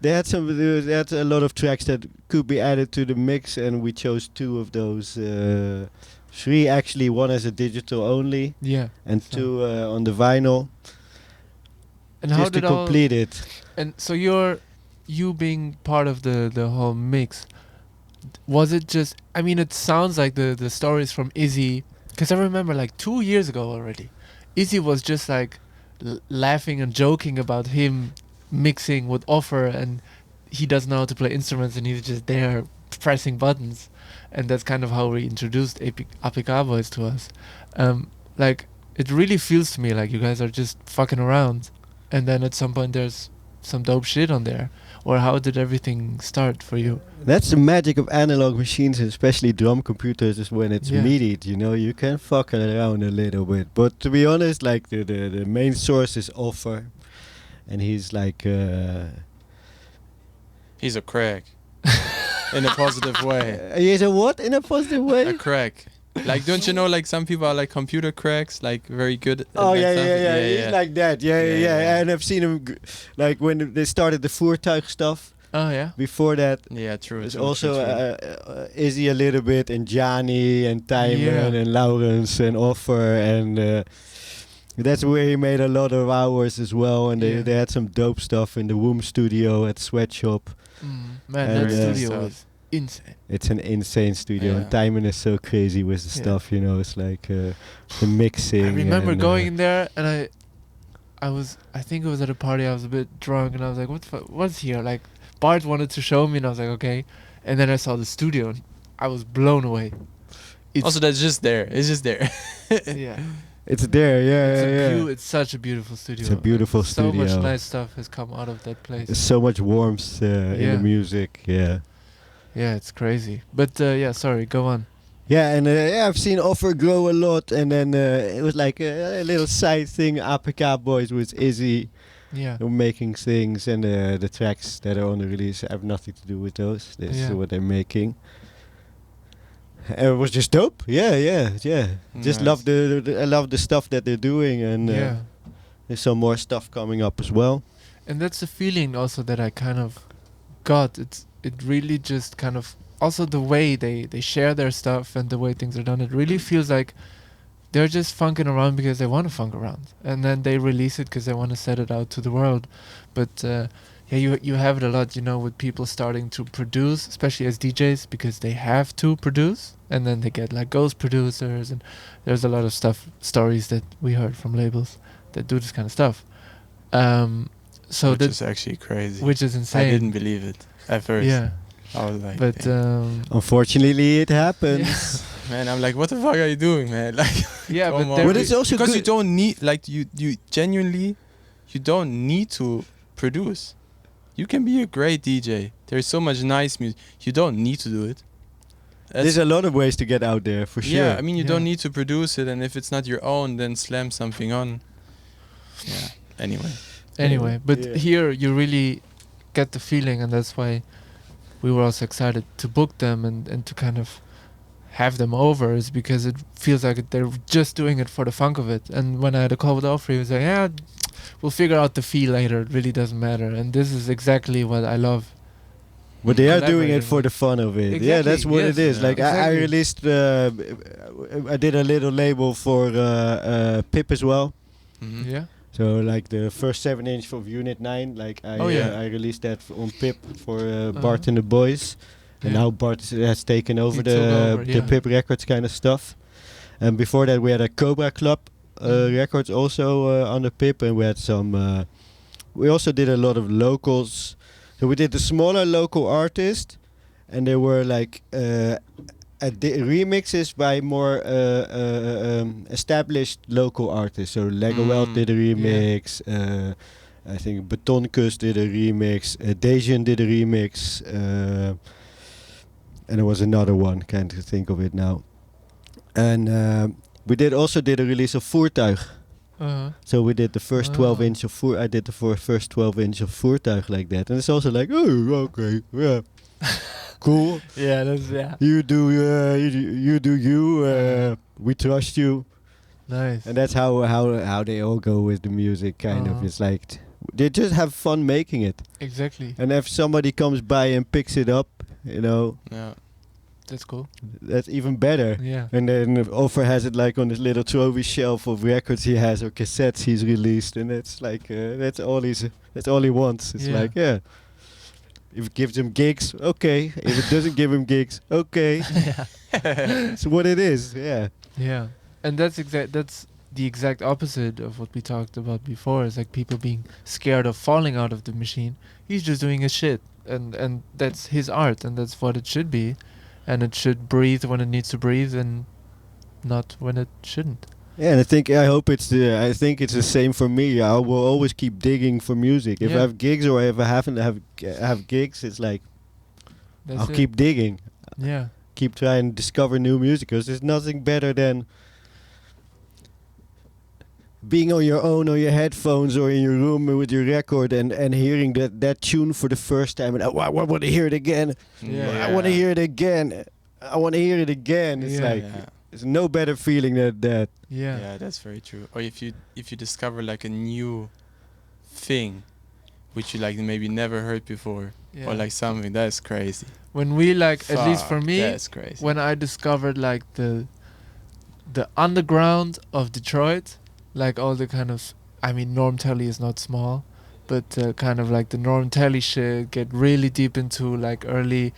they had a lot of tracks that could be added to the mix, and we chose two of those. Three actually, one as a digital only, Yeah. and So- two on the vinyl, And how just to did all? complete it. And so you being part of the whole mix, was it just? I mean, it sounds like the stories from Izzy, because I remember like 2 years ago already, Izzy was just like laughing and joking about him mixing with Offer, and he doesn't know how to play instruments, and he's just there pressing buttons, and that's kind of how we introduced APK Boys to us. Like, it really feels to me like you guys are just fucking around, and then at some point there's some dope shit on there. Or how did everything start for you? That's the magic of analog machines, and especially drum computers, is when it's Yeah. immediate. You can fuck it around a little bit. But to be honest, like the main source is Offer, and he's like He's a crack. In a positive way. he's a what in a positive A way? crack. Like, don't you know, like some people are like computer cracks, like very good at Oh like yeah, something? He's like that. Yeah. Yeah. And I've seen him like when they started the Voertuig stuff. Oh yeah. Before that, Yeah, true. there's true, also true, true. Izzy a little bit, and Johnny, and Timon, Yeah. and Lawrence, and Offer, and that's where he made a lot of hours as well. And Yeah. they had some dope stuff in the Womb studio at Sweatshop. Man, And, that studio stuff. was insane. It's an insane studio, and Yeah. Timon is so crazy with the Yeah. stuff. It's like the mixing. I remember and, going in there, and I think it was at a party. I was a bit drunk, and I was like, what's here? Like, Bart wanted to show me, and I was like, okay. And then I saw the studio, and I was blown away. It's Also, that's just there. It's just there. yeah. It's there, yeah. It's such a beautiful studio. It's a beautiful So much studio. nice stuff has come out of that place. There's so much warmth in Yeah. the music, yeah. Yeah, it's crazy. But yeah, sorry, go on. Yeah, and I've seen Offer grow a lot, and then it was like a little side thing, APK Boys with Izzy, Yeah. making things, and the tracks that are on the release have nothing to do with those. This is Yeah. what they're making. And it was just dope. Yeah. Just Nice. love I love the stuff that they're doing, and Yeah. there's some more stuff coming up as well. And that's the feeling also that I kind of got. It really just kind of also the way they share their stuff and the way things are done. It really feels like they're just funking around because they want to funk around, and then they release it because they want to set it out to the world. But yeah, you have it a lot, with people starting to produce, especially as DJs, because they have to produce, and then they get like ghost producers, and there's a lot of stories that we heard from labels that do this kind of stuff. So Which that is actually crazy. which is insane. I didn't believe it at first. Yeah, I was like, but damn. Unfortunately, it happens. Man, I'm like, what the fuck are you doing, man? Like, yeah, come but on. there But it's also because good. you don't need, like, you genuinely, you don't need to produce. You can be a great DJ. There's so much nice music. You don't need to do it. There's a lot of ways to get out there, for sure. Yeah, I mean, you Yeah. don't need to produce it, and if it's not your own, then slam something on. Yeah. Anyway, but Yeah. here you really get the feeling, and that's why we were also excited to book them and to kind of have them over, is because it feels like they're just doing it for the funk of it. And when I had a call with Alfred, he was like, yeah, we'll figure out the fee later, it really doesn't matter. And this is exactly what I love. But they are doing it Collaborating for with- the fun of it. Yeah, Exactly, that's what yes. it is. Yeah. Like I Exactly. released, I did a little label for Pip as well. Mm-hmm. Yeah. So like the first 7-inch of Unit 9, like Oh, yeah. I released that on Pip for Bart and the Boys. And Yeah. now Bart has taken over He took over, the yeah. Pip Records kind of stuff. And before that we had a Cobra Club records also under Pip, and we had some. We also did a lot of locals. So we did the smaller local artists, and they were like remixes by more established local artists. So Lego Weld did a remix. I think Betonkus did a remix. Dejan did a remix. And there was another one, can't think of it now. And we also did a release of Voertuig. Uh-huh. So we did the first 12 Oh. inch of I did the first 12 inch of Voertuig like that. And it's also like, oh, okay, yeah. Cool. Yeah, that's You do you. We trust you. nice. And that's how they all go with the music, kind of. Uh-huh. It's like they just have fun making it. Exactly. And if somebody comes by and picks it up, Yeah. That's cool. that's even better. Yeah. And then Offer has it like on this little trophy shelf of records he has or cassettes he's released, and it's like that's all he wants. It's Yeah. like, yeah. If it gives him gigs, okay. If it doesn't give him gigs, okay. It's what it is. Yeah. Yeah, and that's the exact opposite of what we talked about before. It's like people being scared of falling out of the machine. He's just doing his shit, and that's his art, and that's what it should be, and it should breathe when it needs to breathe, and not when it shouldn't. Yeah, and I hope it's the same for me. I will always keep digging for music. If I Yeah. have gigs or if I happen to have gigs, it's like That's I'll it. keep digging. Yeah, Keep trying to discover new music, because there's nothing better than being on your own on your headphones or in your room with your record and hearing that tune for the first time, and I want to hear it again. Yeah. I want to hear it again. I want to hear it again. It's Yeah. like there's no better feeling than that. yeah, Yeah, that's very true. Or if you discover like a new thing, which you like maybe never heard before, yeah. or like something that's crazy. When we like, at least for Fuck, me, that's crazy. when I discovered like the underground of Detroit, like all the kind of, I mean, Norm Telly is not small, but kind of like the Norm Telly shit, get really deep into like early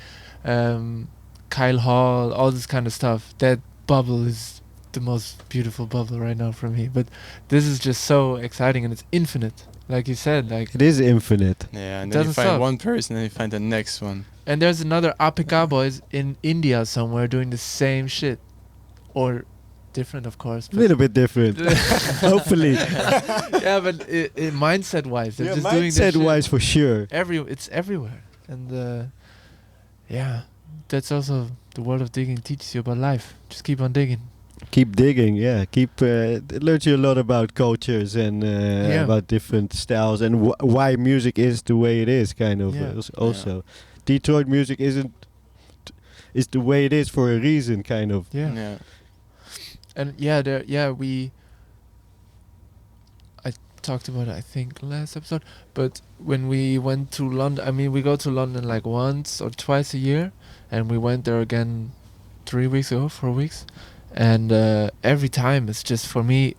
Kyle Hall, all this kind of stuff. That bubble is the most beautiful bubble right now for me. But this is just so exciting, and it's infinite. like you said, like. It is infinite. Yeah, and then you Doesn't find stop. one person and you find the next one. And there's another APK boys in India somewhere doing the same shit, or different, of course. A little bit different. Hopefully. Yeah, but mindset wise, they're Yeah, just doing this shit. mindset-wise for sure. It's everywhere, and yeah, that's also the world of digging teaches you about life. Just keep on digging. Keep digging, yeah. It learns you a lot about cultures and about different styles and why music is the way it is, kind of. Yeah. Also, Detroit music is the way it is for a reason, kind of. Yeah. And I talked about it, I think, last episode. But when we went to London, I mean, we go to London like once or twice a year, and we went there again 4 weeks. And every time it's just, for me,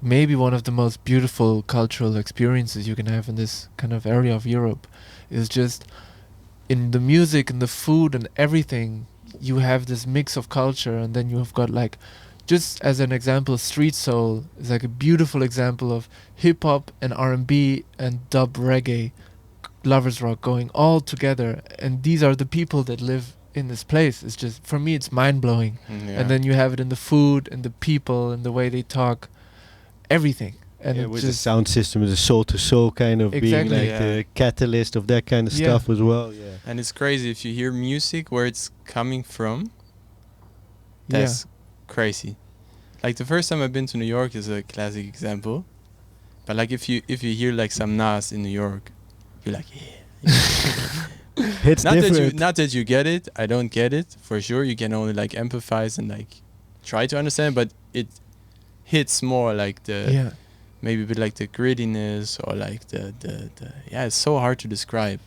maybe one of the most beautiful cultural experiences you can have in this kind of area of Europe is just in the music and the food and everything. You have this mix of culture, and then you have got, like, just as an example, street soul is like a beautiful example of hip hop and R&B and dub reggae, lovers rock going all together. And these are the people that live in this place. It's just, for me, it's mind blowing. And then you have it in the food and the people and the way they talk, everything. And yeah, it with the just sound system, the soul to soul kind of being Exactly. like the catalyst of that kind of stuff as well. Yeah. And it's crazy if you hear music where it's coming from. That's crazy. Like the first time I've been to New York is a classic example. But like if you hear like some Nas in New York, you're like, It's different. Not that you get it. I don't get it for sure. You can only like empathize and like try to understand, but it hits more like the maybe a bit like the grittiness or like the it's so hard to describe.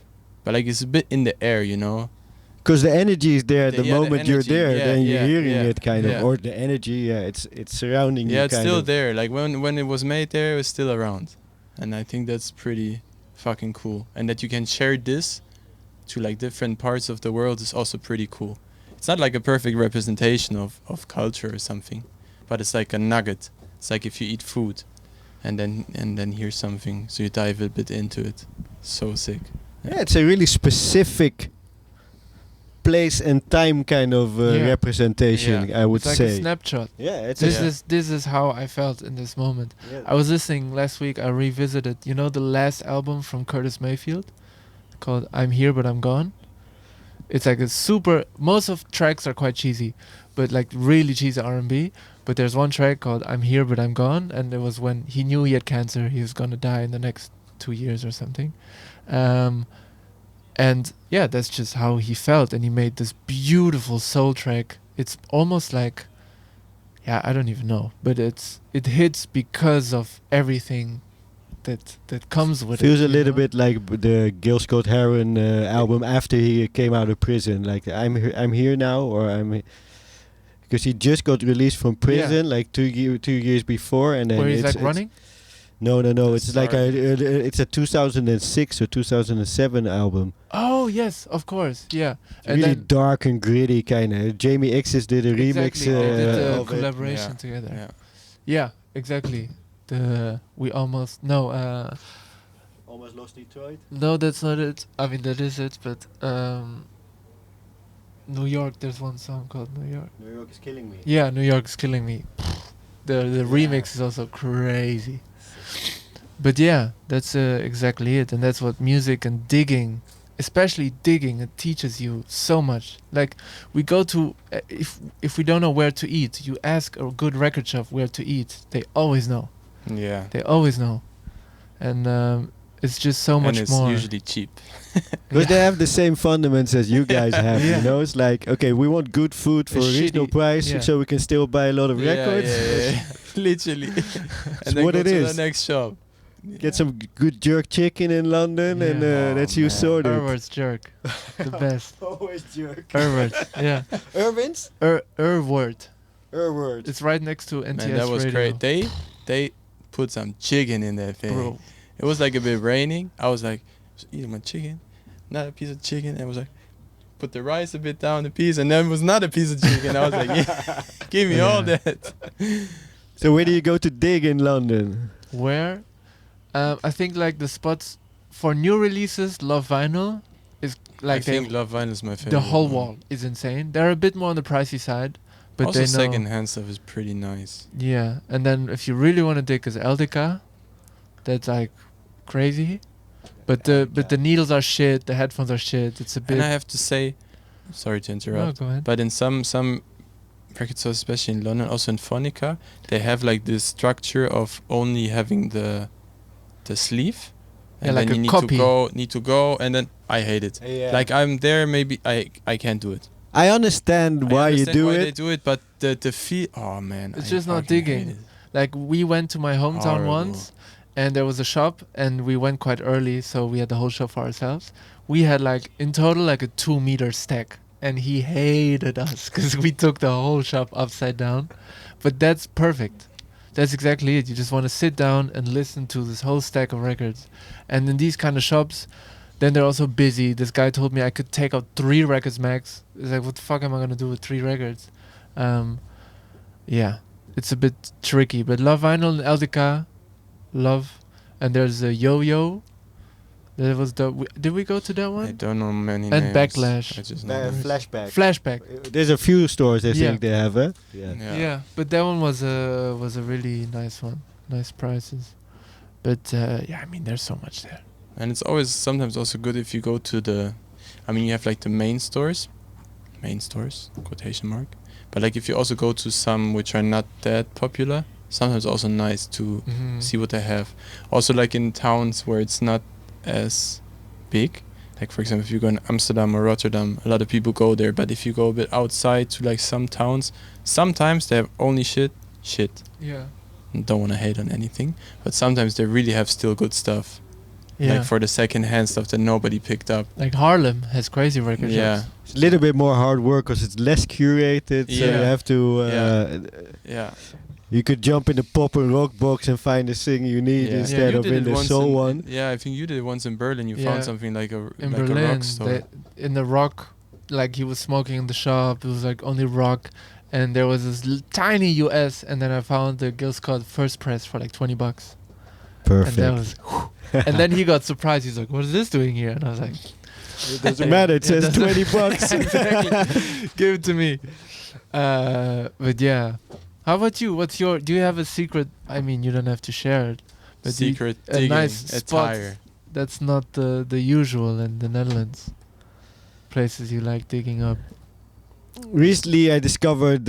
But like it's a bit in the air, you know. Because the energy is there at the moment you're energy, there, then you're hearing it kind yeah. of, or the energy, it's surrounding you. Yeah, it's kind still of. there. Like when it was made there, it was still around, and I think that's pretty fucking cool. And that you can share this to like different parts of the world is also pretty cool. It's not like a perfect representation of culture or something, but it's like a nugget. It's like if you eat food, and then hear something, so you dive a bit into it. So sick. Yeah, it's a really specific place and time kind of representation, I would it's like say. a snapshot. Yeah, it's This is how I felt in this moment. Yeah. I was listening last week. I revisited, the last album from Curtis Mayfield called "I'm Here But I'm Gone." It's like most of tracks are quite cheesy, but like really cheesy R&B. But there's one track called "I'm Here But I'm Gone," and it was when he knew he had cancer. He was gonna die in the next 2 years or something. And yeah, that's just how he felt, and he made this beautiful soul track. It's almost like, I don't even know, but it hits because of everything that comes with it. Feels a little bit like the Gil Scott-Heron album after he came out of prison. Like I'm here now, or because he just got released from prison like 2 years before, and then where he's it's like running. No. It's like it's a 2006 or 2007 album. Oh yes, of course, yeah. It's really dark and gritty kind of. Jamie X's did a remix. Exactly, they did a of it. collaboration together. Yeah. Yeah, exactly. Almost Lost Detroit. No, that's not it. I mean, that is it, but New York. There's one song called New York. New York is killing me. Yeah, New York is killing me. The remix is also crazy. But yeah, that's exactly it, and that's what music and digging, especially digging, it teaches you so much. Like we go to if we don't know where to eat, you ask a good record shop where to eat. They always know. Yeah. They always know, and it's just so much and it's more. usually cheap. Because they have the same fundamentals as you guys have, Yeah. you know? It's like, okay, we want good food for a reasonable shitty- price, yeah. so we can still buy a lot of records. Yeah. Literally. and then what go it to is. the next shop. Get some good jerk chicken in London, and that's you man. sorted. Irward's jerk, the best. Always jerk. Irward, yeah. Irvin's? Irward. Irward. It's right next to NTS Man, that was Radio. great. They put some chicken in that thing. Bro. It was like a bit raining. I was like, eating my chicken, not a piece of chicken. And I was like, put the rice a bit down the piece, and then it was not a piece of chicken. I was like, yeah, give me all that. So where do you go to dig in London? Where? I think like the spots for new releases, Love Vinyl is like I think Love Vinyl is my favorite. the whole one. wall is insane. They're a bit more on the pricey side, but also they know. second-hand stuff is pretty nice. Yeah, and then if you really want to dig is Eldica, that's like crazy. But the needles are shit, the headphones are shit. It's a bit. And I have to say, sorry to No, interrupt, go ahead. but in some record stores, especially in London, also in Phonica, they have like this structure of only having the sleeve, Yeah, and like then a you copy. need to go, and then I hate it. Yeah. Like I'm there, maybe I can't do it. I understand why I you understand do why it. they do it, but the feel. Oh man, It's I just not fucking hate digging. it. Like we went to my hometown Horrible. once, and there was a shop, and we went quite early, so we had the whole shop for ourselves. We had like in total like a 2-meter stack, and he hated us because we took the whole shop upside down. But that's perfect. That's exactly it. You just want to sit down and listen to this whole stack of records. And in these kind of shops, then they're also busy. This guy told me I could take out 3 records max. It's like, what the fuck am I gonna do with 3 records? Yeah, it's a bit tricky. But Love Vinyl and Eldica, love. And there's a Yo-Yo. There was did we go to that I one? don't know many And names. Backlash. I just know names. Flashback. Flashback. There's a few stores I Yeah. think they have, huh? Yeah. But that one was a really nice one. Nice prices. But yeah, I mean, there's so much there. And it's always sometimes also good if you go to you have like the main stores, quotation mark. But like if you also go to some which are not that popular, sometimes also nice to see what they have. Also like in towns where it's not as big, like for example if you go in Amsterdam or Rotterdam, a lot of people go there. But if you go a bit outside to like some towns, sometimes they have only shit. Yeah. Don't want to hate on anything, but sometimes they really have still good stuff. Yeah. Like for the second-hand stuff that nobody picked up. Like Harlem has crazy record Yeah. shops. It's a little bit more hard work because it's less curated. So you Yeah. have to. Yeah. You could jump in the pop and rock box and find the thing you need Yeah. instead You of did in it the once soul in- one. Yeah, I think you did it once in Berlin. You Yeah. found something like a In like Berlin, a rock store. in the rock, like he was smoking in the shop. It was like only rock, and there was this tiny US, and then I found the Gil Scott first press for like $20. Perfect. And that was, and then he got surprised. He's like, "What is this doing here?" And I was like, It doesn't matter. It It says doesn't- $20. Exactly. Give it to me. But yeah, how about you? Do you have a secret? I mean, you don't have to share it. But do you- Secret a digging nice spot. attire. that's not the usual in the Netherlands. Places you like digging up. Recently, I discovered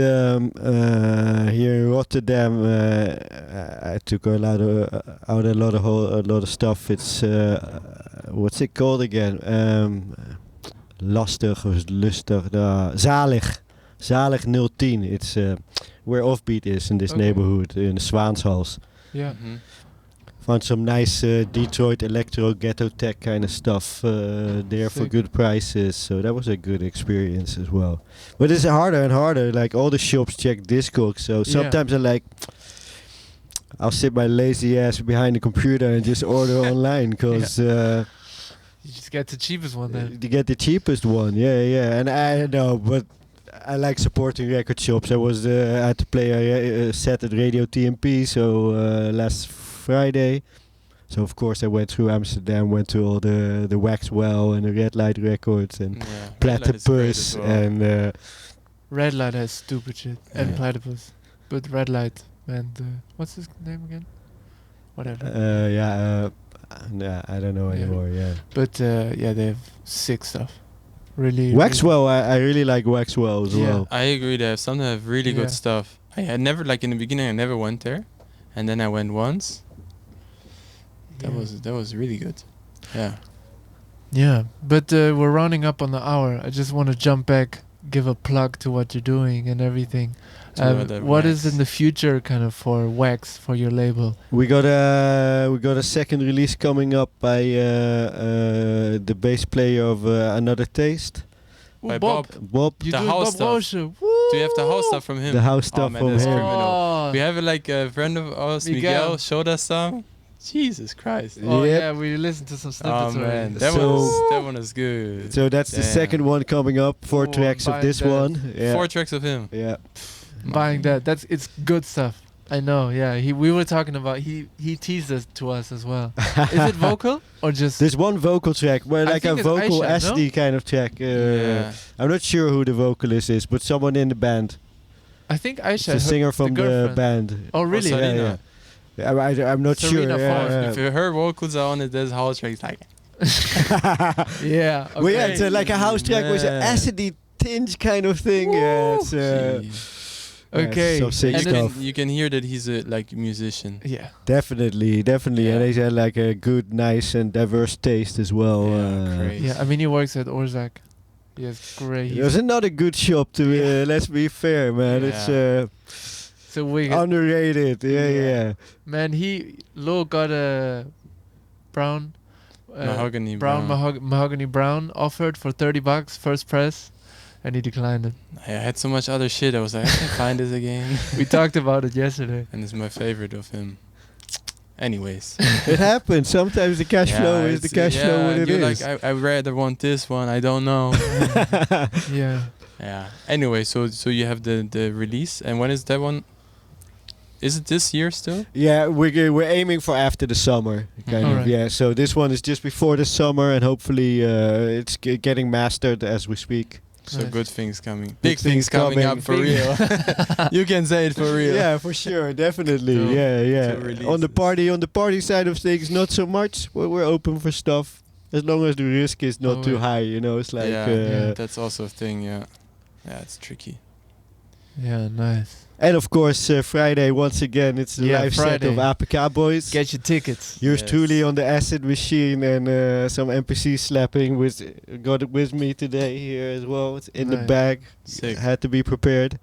here in Rotterdam. I took a lot of stuff. It's what's it called again? Lastig or lustig? Zalig 010. It's where Offbeat is in this Okay. neighborhood in the Zwaanshals. Yeah. Mhm. Found some nice Detroit electro ghetto tech kind of stuff there for Sick. good prices. So that was a good experience as well. But it's harder and harder. Like all the shops check Discogs. So sometimes I'll sit my lazy ass behind the computer and just order online because You just get the cheapest one then. you get the cheapest one. Yeah. And I know, but I like supporting record shops. I had to play a set at Radio TMP. So last Friday. So of course I went through Amsterdam, went to all the Waxwell and the Red Light Records and Yeah. Red Light is great Platypus as well. and Red Light has stupid shit and Yeah. Platypus, but Red Light and what's his name again? Whatever. I don't know Yeah. anymore. Yeah, But yeah, they have sick stuff. Really. Waxwell. I really like Waxwell as Yeah. well. I agree. They have some that have really Yeah. good stuff. I had never, like in the beginning, I never went there, and then I went once. That was really good. Yeah. Yeah, but we're rounding up on the hour. I just want to jump back, give a plug to what you're doing and everything. What is in the future, kind of, for Wax, for your label? We got a second release coming up by the bass player of Another Taste, By Bob. Bob. You The doing house Bob stuff. Roosje. Do you have the house stuff from him? The house stuff oh, man, from that's him. criminal. Oh, We have like a friend of ours, Miguel, showed us some. Jesus Christ. oh Yep. yeah, we listened to some Oh snippets man, already. that one is good. So that's the Damn. second one coming up. 4 Oh, tracks I'm of this buying one. Yeah. 4 tracks of him. Yeah. Buying that. It's good stuff. I know. Yeah, we were talking about. He teased us to us as well. Is it vocal or just? There's one vocal track, where I like a think it's vocal Aisha, SD kind of track. Yeah. I'm not sure who the vocalist is, but someone in the band. I think Aisha, It's a singer from the girlfriend. band. Oh really? Oh, Yeah, Sarina. yeah. I'm not Sarina sure. Fawcett. If her vocals are on it, there's house tracks like. Yeah. Okay. Well, yeah, it's like a house track with an Yeah. acidy tinge kind of thing. Yeah, it's Okay. some sick And stuff. You can hear that he's a musician. Yeah. Definitely. Yeah. And he's had like a good, nice, and diverse taste as well. Yeah, great. Yeah. I mean, he works at Orzak. He has great. It was another good shop to. Let's be fair, man. Yeah. It's So we underrated. Yeah. man. Lo got a brown. Mahogany brown offered for $30 first press, and he declined it. I had so much other shit. I was like, I can't find this again. We talked about it yesterday. And it's my favorite of him. Anyways. It happens. Sometimes the cash flow is the cash flow what it you're is. like, I rather want this one. I don't know. Yeah. Yeah. Anyway, so you have the release, and when is that one? Is it this year still? Yeah, we're aiming for after the summer, kind of. Alright. Yeah, so this one is just before the summer, and hopefully it's getting mastered as we speak. So Nice. good things coming. Big Big things coming coming. up for real. You can say it for real. Yeah, for sure, definitely. To Yeah. release On the it. party side of things, not so much. We're open for stuff as long as the risk is not too high. You know, it's like. yeah, that's also a thing. Yeah, it's tricky. Yeah. Nice. And of course, Friday once again, it's the live set of Friday. APK Boys. Get your tickets. Yours Yes. truly on the acid machine and some NPC slapping. Got it with me today here as well. It's in the Nice. bag. Sick. Had to be prepared.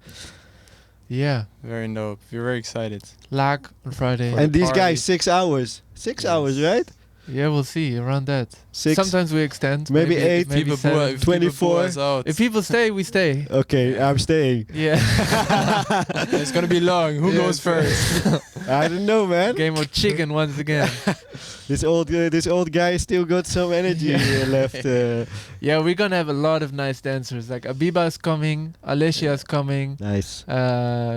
Yeah. Very dope. We're very excited. Lag on Friday. For And the these party. guys, 6 hours. 6 Yes. hours, right? Yeah, we'll see around that. 6. Sometimes we extend. Maybe 8. Maybe People 7. if people 24. boo us out. If people stay, we stay. Okay, I'm staying. Yeah. It's gonna be long. Who goes first? I don't know, man. Game of chicken once again. This old guy still got some energy left. Yeah, we're gonna have a lot of nice dancers. Like Abiba's coming, Alessia's coming, Nice.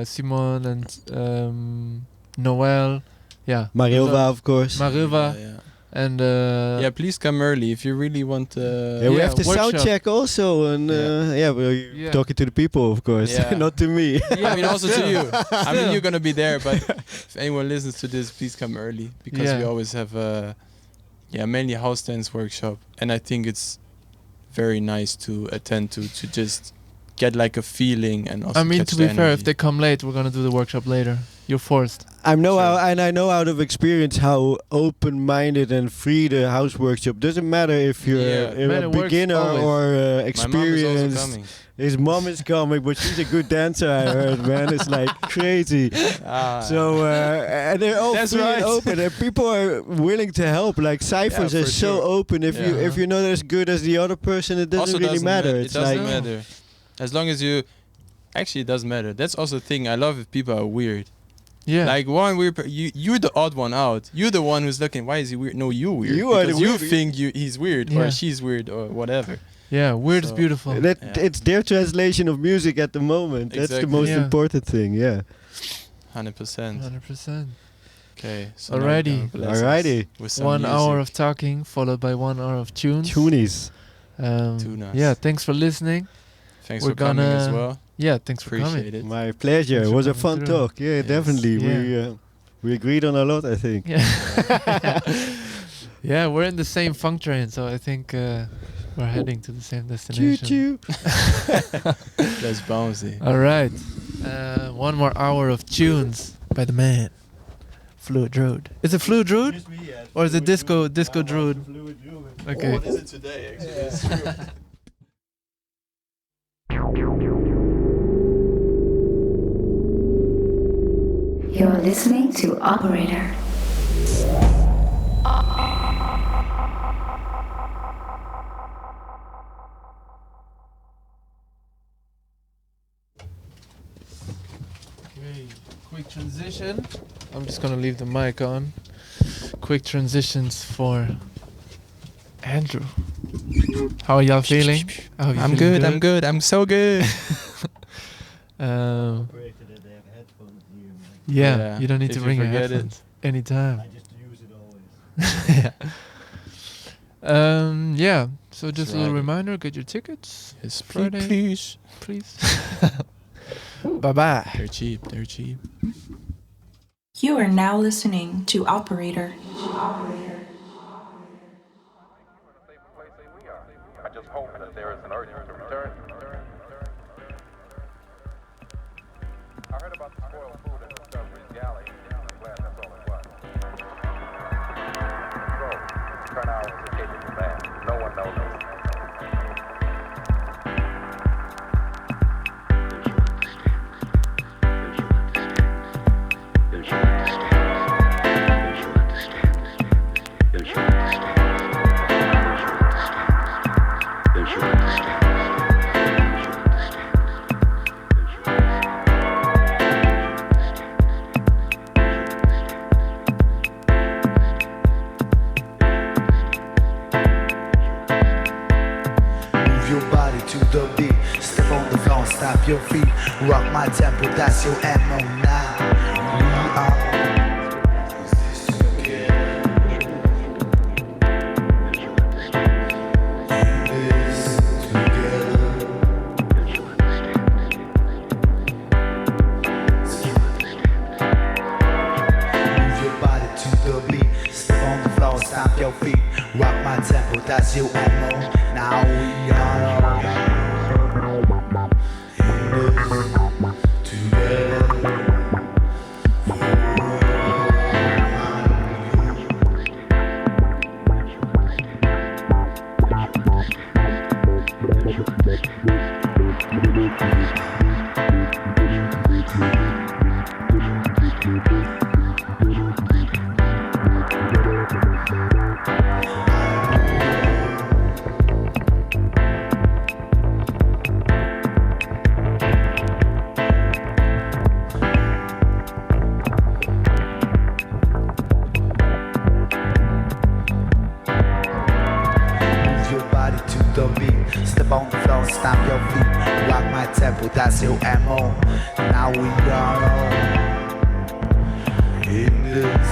Simone and Noel. Yeah. Marilva, of course. Mariva Yeah. and Yeah, please come early if you really want. Yeah, we Yeah, have the sound workshop. check also, and we're Yeah. talking to the people, of course, Yeah. not to me. yeah, I mean, also to still. you. I mean, Still. you're gonna be there, but if anyone listens to this, please come early because Yeah. we always have mainly house dance workshop, and I think it's very nice to attend to just get like a feeling and also. I mean, catch to the be fair, if energy. they come late, we're gonna do the workshop later. You're forced. I know Sure. I know out of experience how open-minded and free the house workshop. Doesn't matter if you're Yeah. Man, a it works beginner always. or My mom is also experienced. coming. His mom is coming, but she's a good dancer. I heard, man. It's like crazy. So and they're all That's free and right. open, and people are willing to help. Like ciphers Yeah, are for so sure. open. If Yeah. you're not as good as the other person, it doesn't also really matter. It It's doesn't like matter. As long as you. Actually, it doesn't matter. That's also the thing. I love if people are weird. Yeah. Like one weird. You're the odd one out. You're the one who's looking. Why is he weird? No, you weird. You are the Because you weird- think he's weird Yeah. or she's weird or whatever. yeah. Weird is So- beautiful. that. Yeah. It's their translation of music at the moment. That's the Exactly. most Yeah. important thing. Yeah. 100%. 100%. Okay. So Alrighty. now bless us Alrighty. with some 1 hour music. of talking followed by 1 hour of tunes. Tunies. Tunas. Yeah. Thanks for listening. Thanks We're for coming as gonna- well. Yeah. Thanks for coming. Appreciate it. My pleasure. Thanks It for was a coming fun through. talk. Yeah, Yes. definitely. Yeah. We agreed on a lot, I think. Yeah. Yeah, we're in the same funk train, so I think we're heading to the same Choo destination. choo. That's bouncy. All right. 1 more hour of tunes by the man, FluidDruid. Is it FluidDruid? Or is it Disco Druid? Okay. is it today? Actually, You're listening to Operator. Okay, quick transition. I'm just gonna leave the mic on. Quick transitions for Andrew. How are y'all feeling? How are you I'm feeling good. I'm good. I'm so good. Yeah, you don't need if to bring your forget headphones anytime. I just use it always. Yeah. So just a little right. reminder: get your tickets. Yes, Friday. please. Please. Bye bye. They're cheap. They're cheap. You are now listening to Operator. I just hope that there is an urgent to return. I heard about the spoiled food in Discovery's galley. I'm glad that's all it was. So, turn out as a capable man. No one knows this. Your feet, rock my tempo, that's your ammo now. We are move your body to the beat, step on the floor, stamp your feet, rock my tempo, that's your ammo. Now we are that's your ammo. Now we are in this.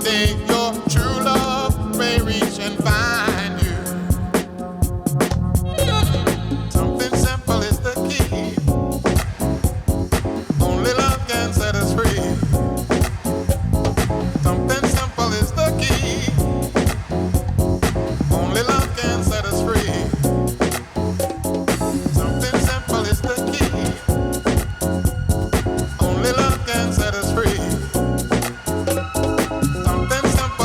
Someday your true love may reach and find you. Something simple is the key. Only love can set us free. Something simple is the key. Only love can set us free. Something simple is the key. Only love can set us free. Something simple.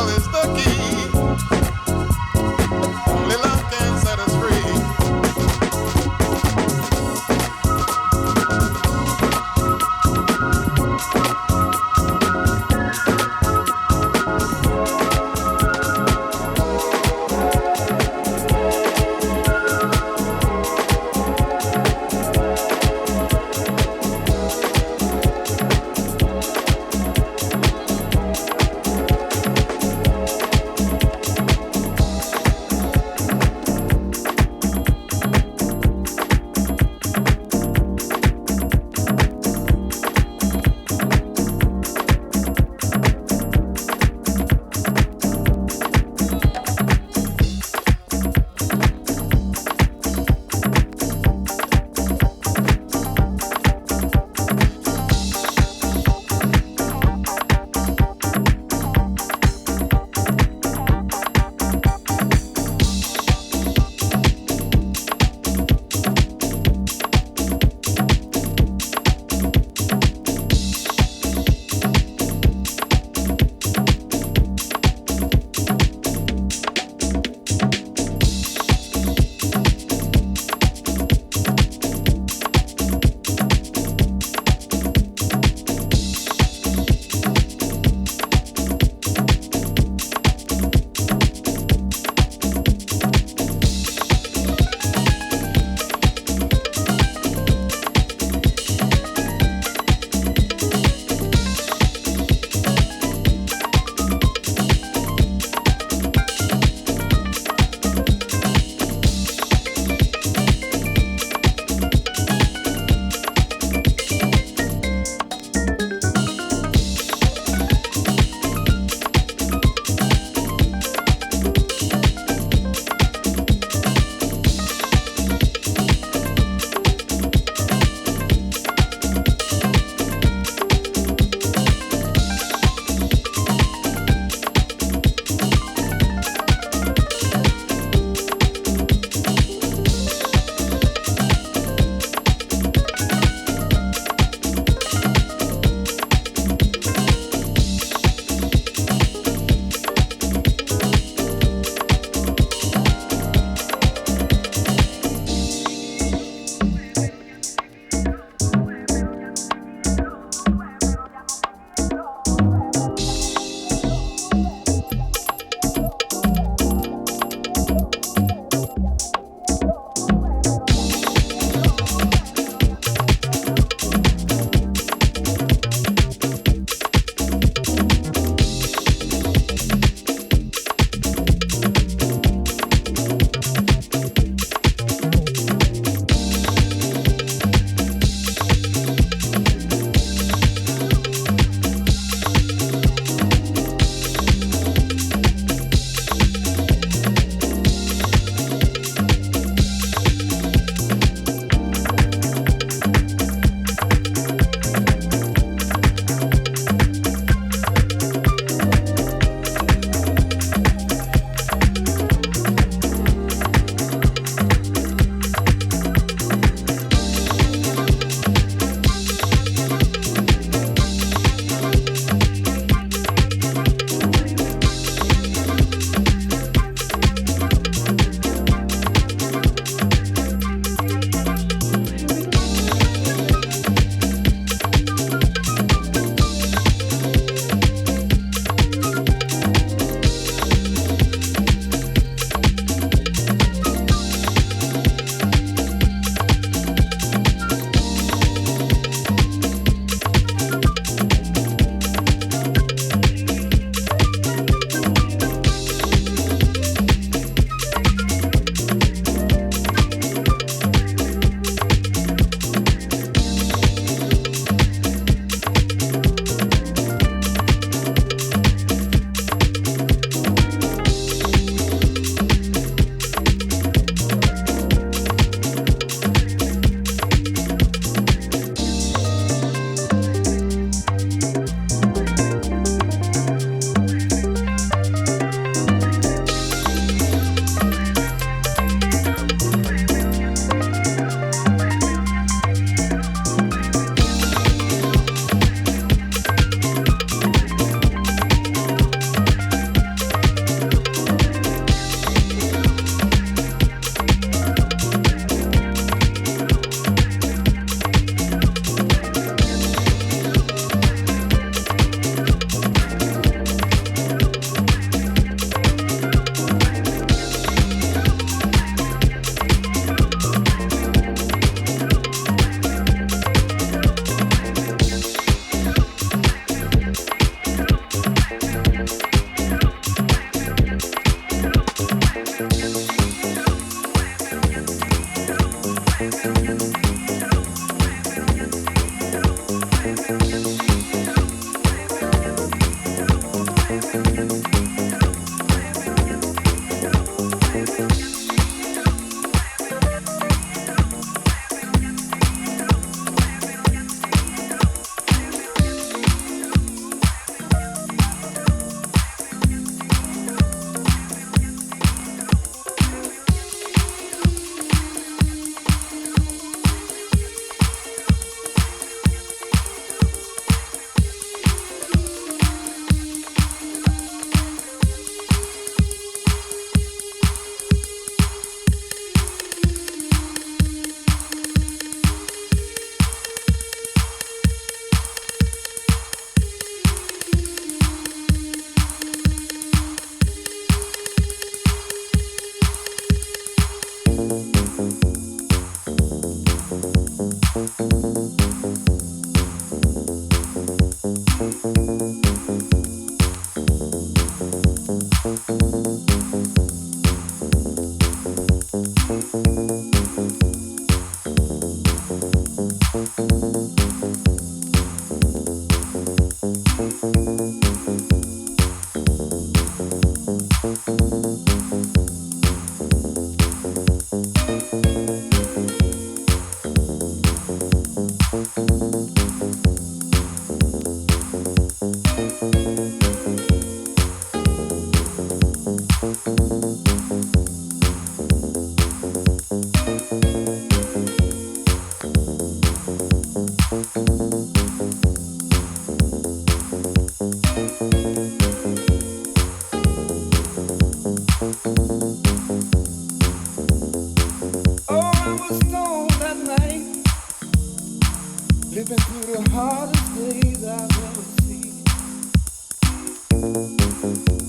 living through the hardest days I've ever seen.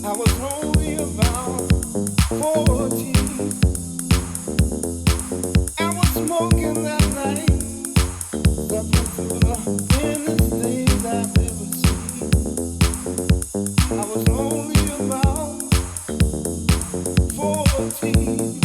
I was only about 14. I was smoking that night, suffering through the thinnest days I've ever seen. I was only about 14.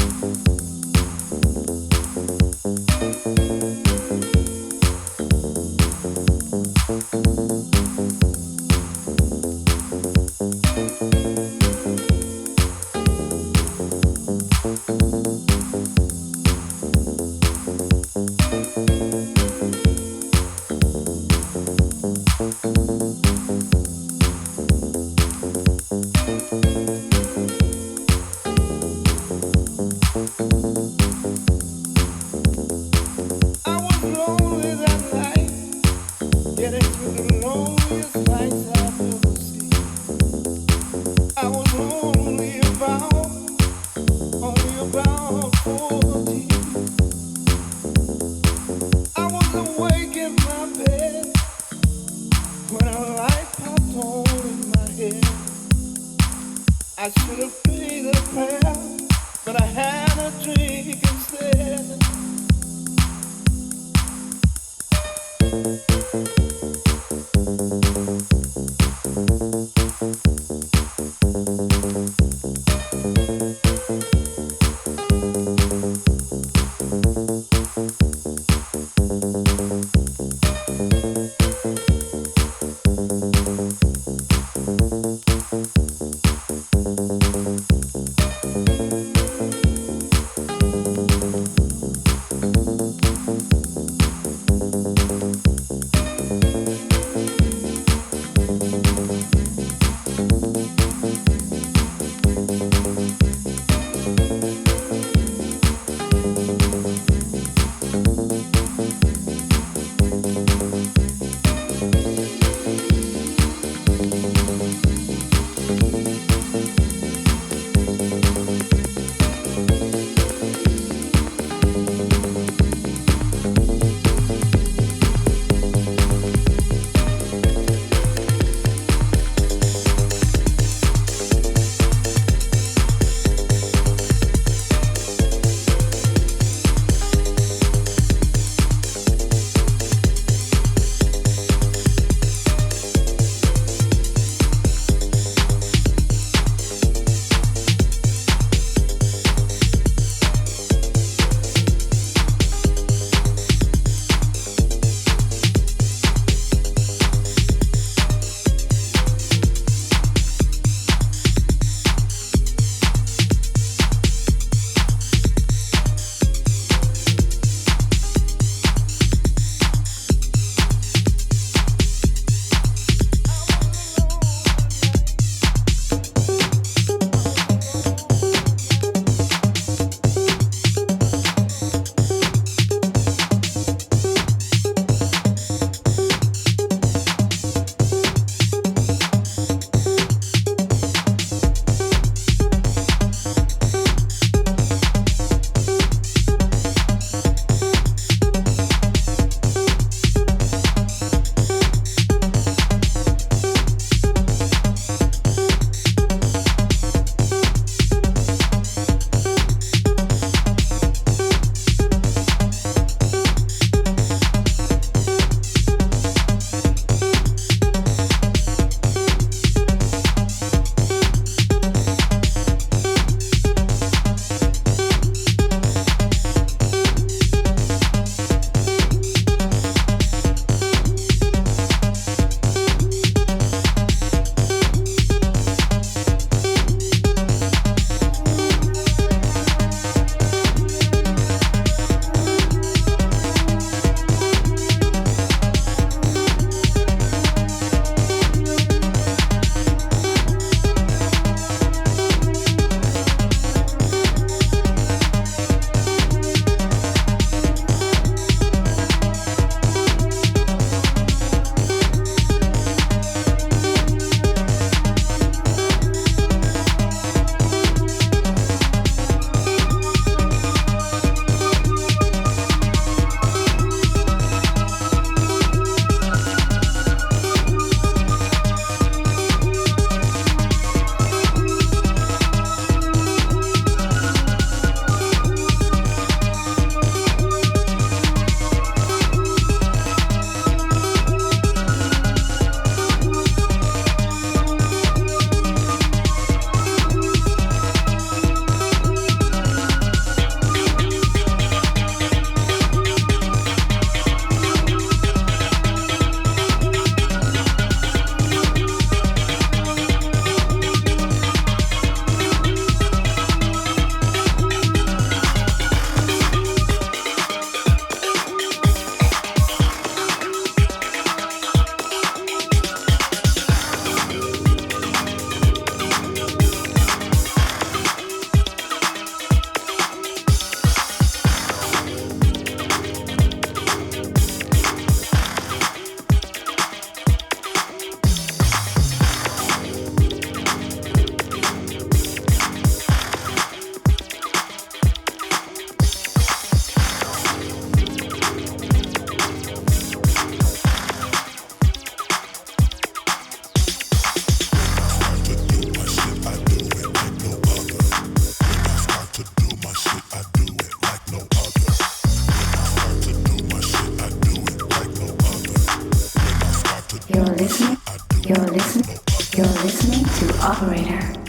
operator.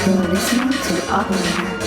You're listening to Operator.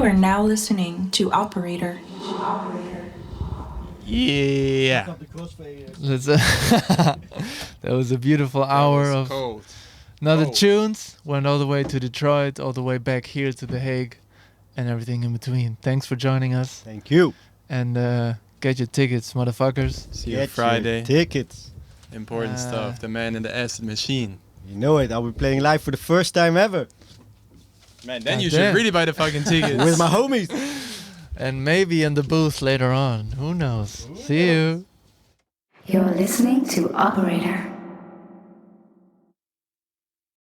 You are now listening to Operator. Yeah. Let's, that was a beautiful hour of another tunes. Went all the way to Detroit, all the way back here to The Hague, and everything in between. Thanks for joining us. Thank you. And get your tickets, motherfuckers. See you Get Friday. your tickets. Important stuff. The man in the acid machine. You know it. I'll be playing live for the first time ever. Man, then God you damn. should really buy the fucking tickets. With my homies. And maybe in the booth later on. Who knows? See you. You're listening to Operator.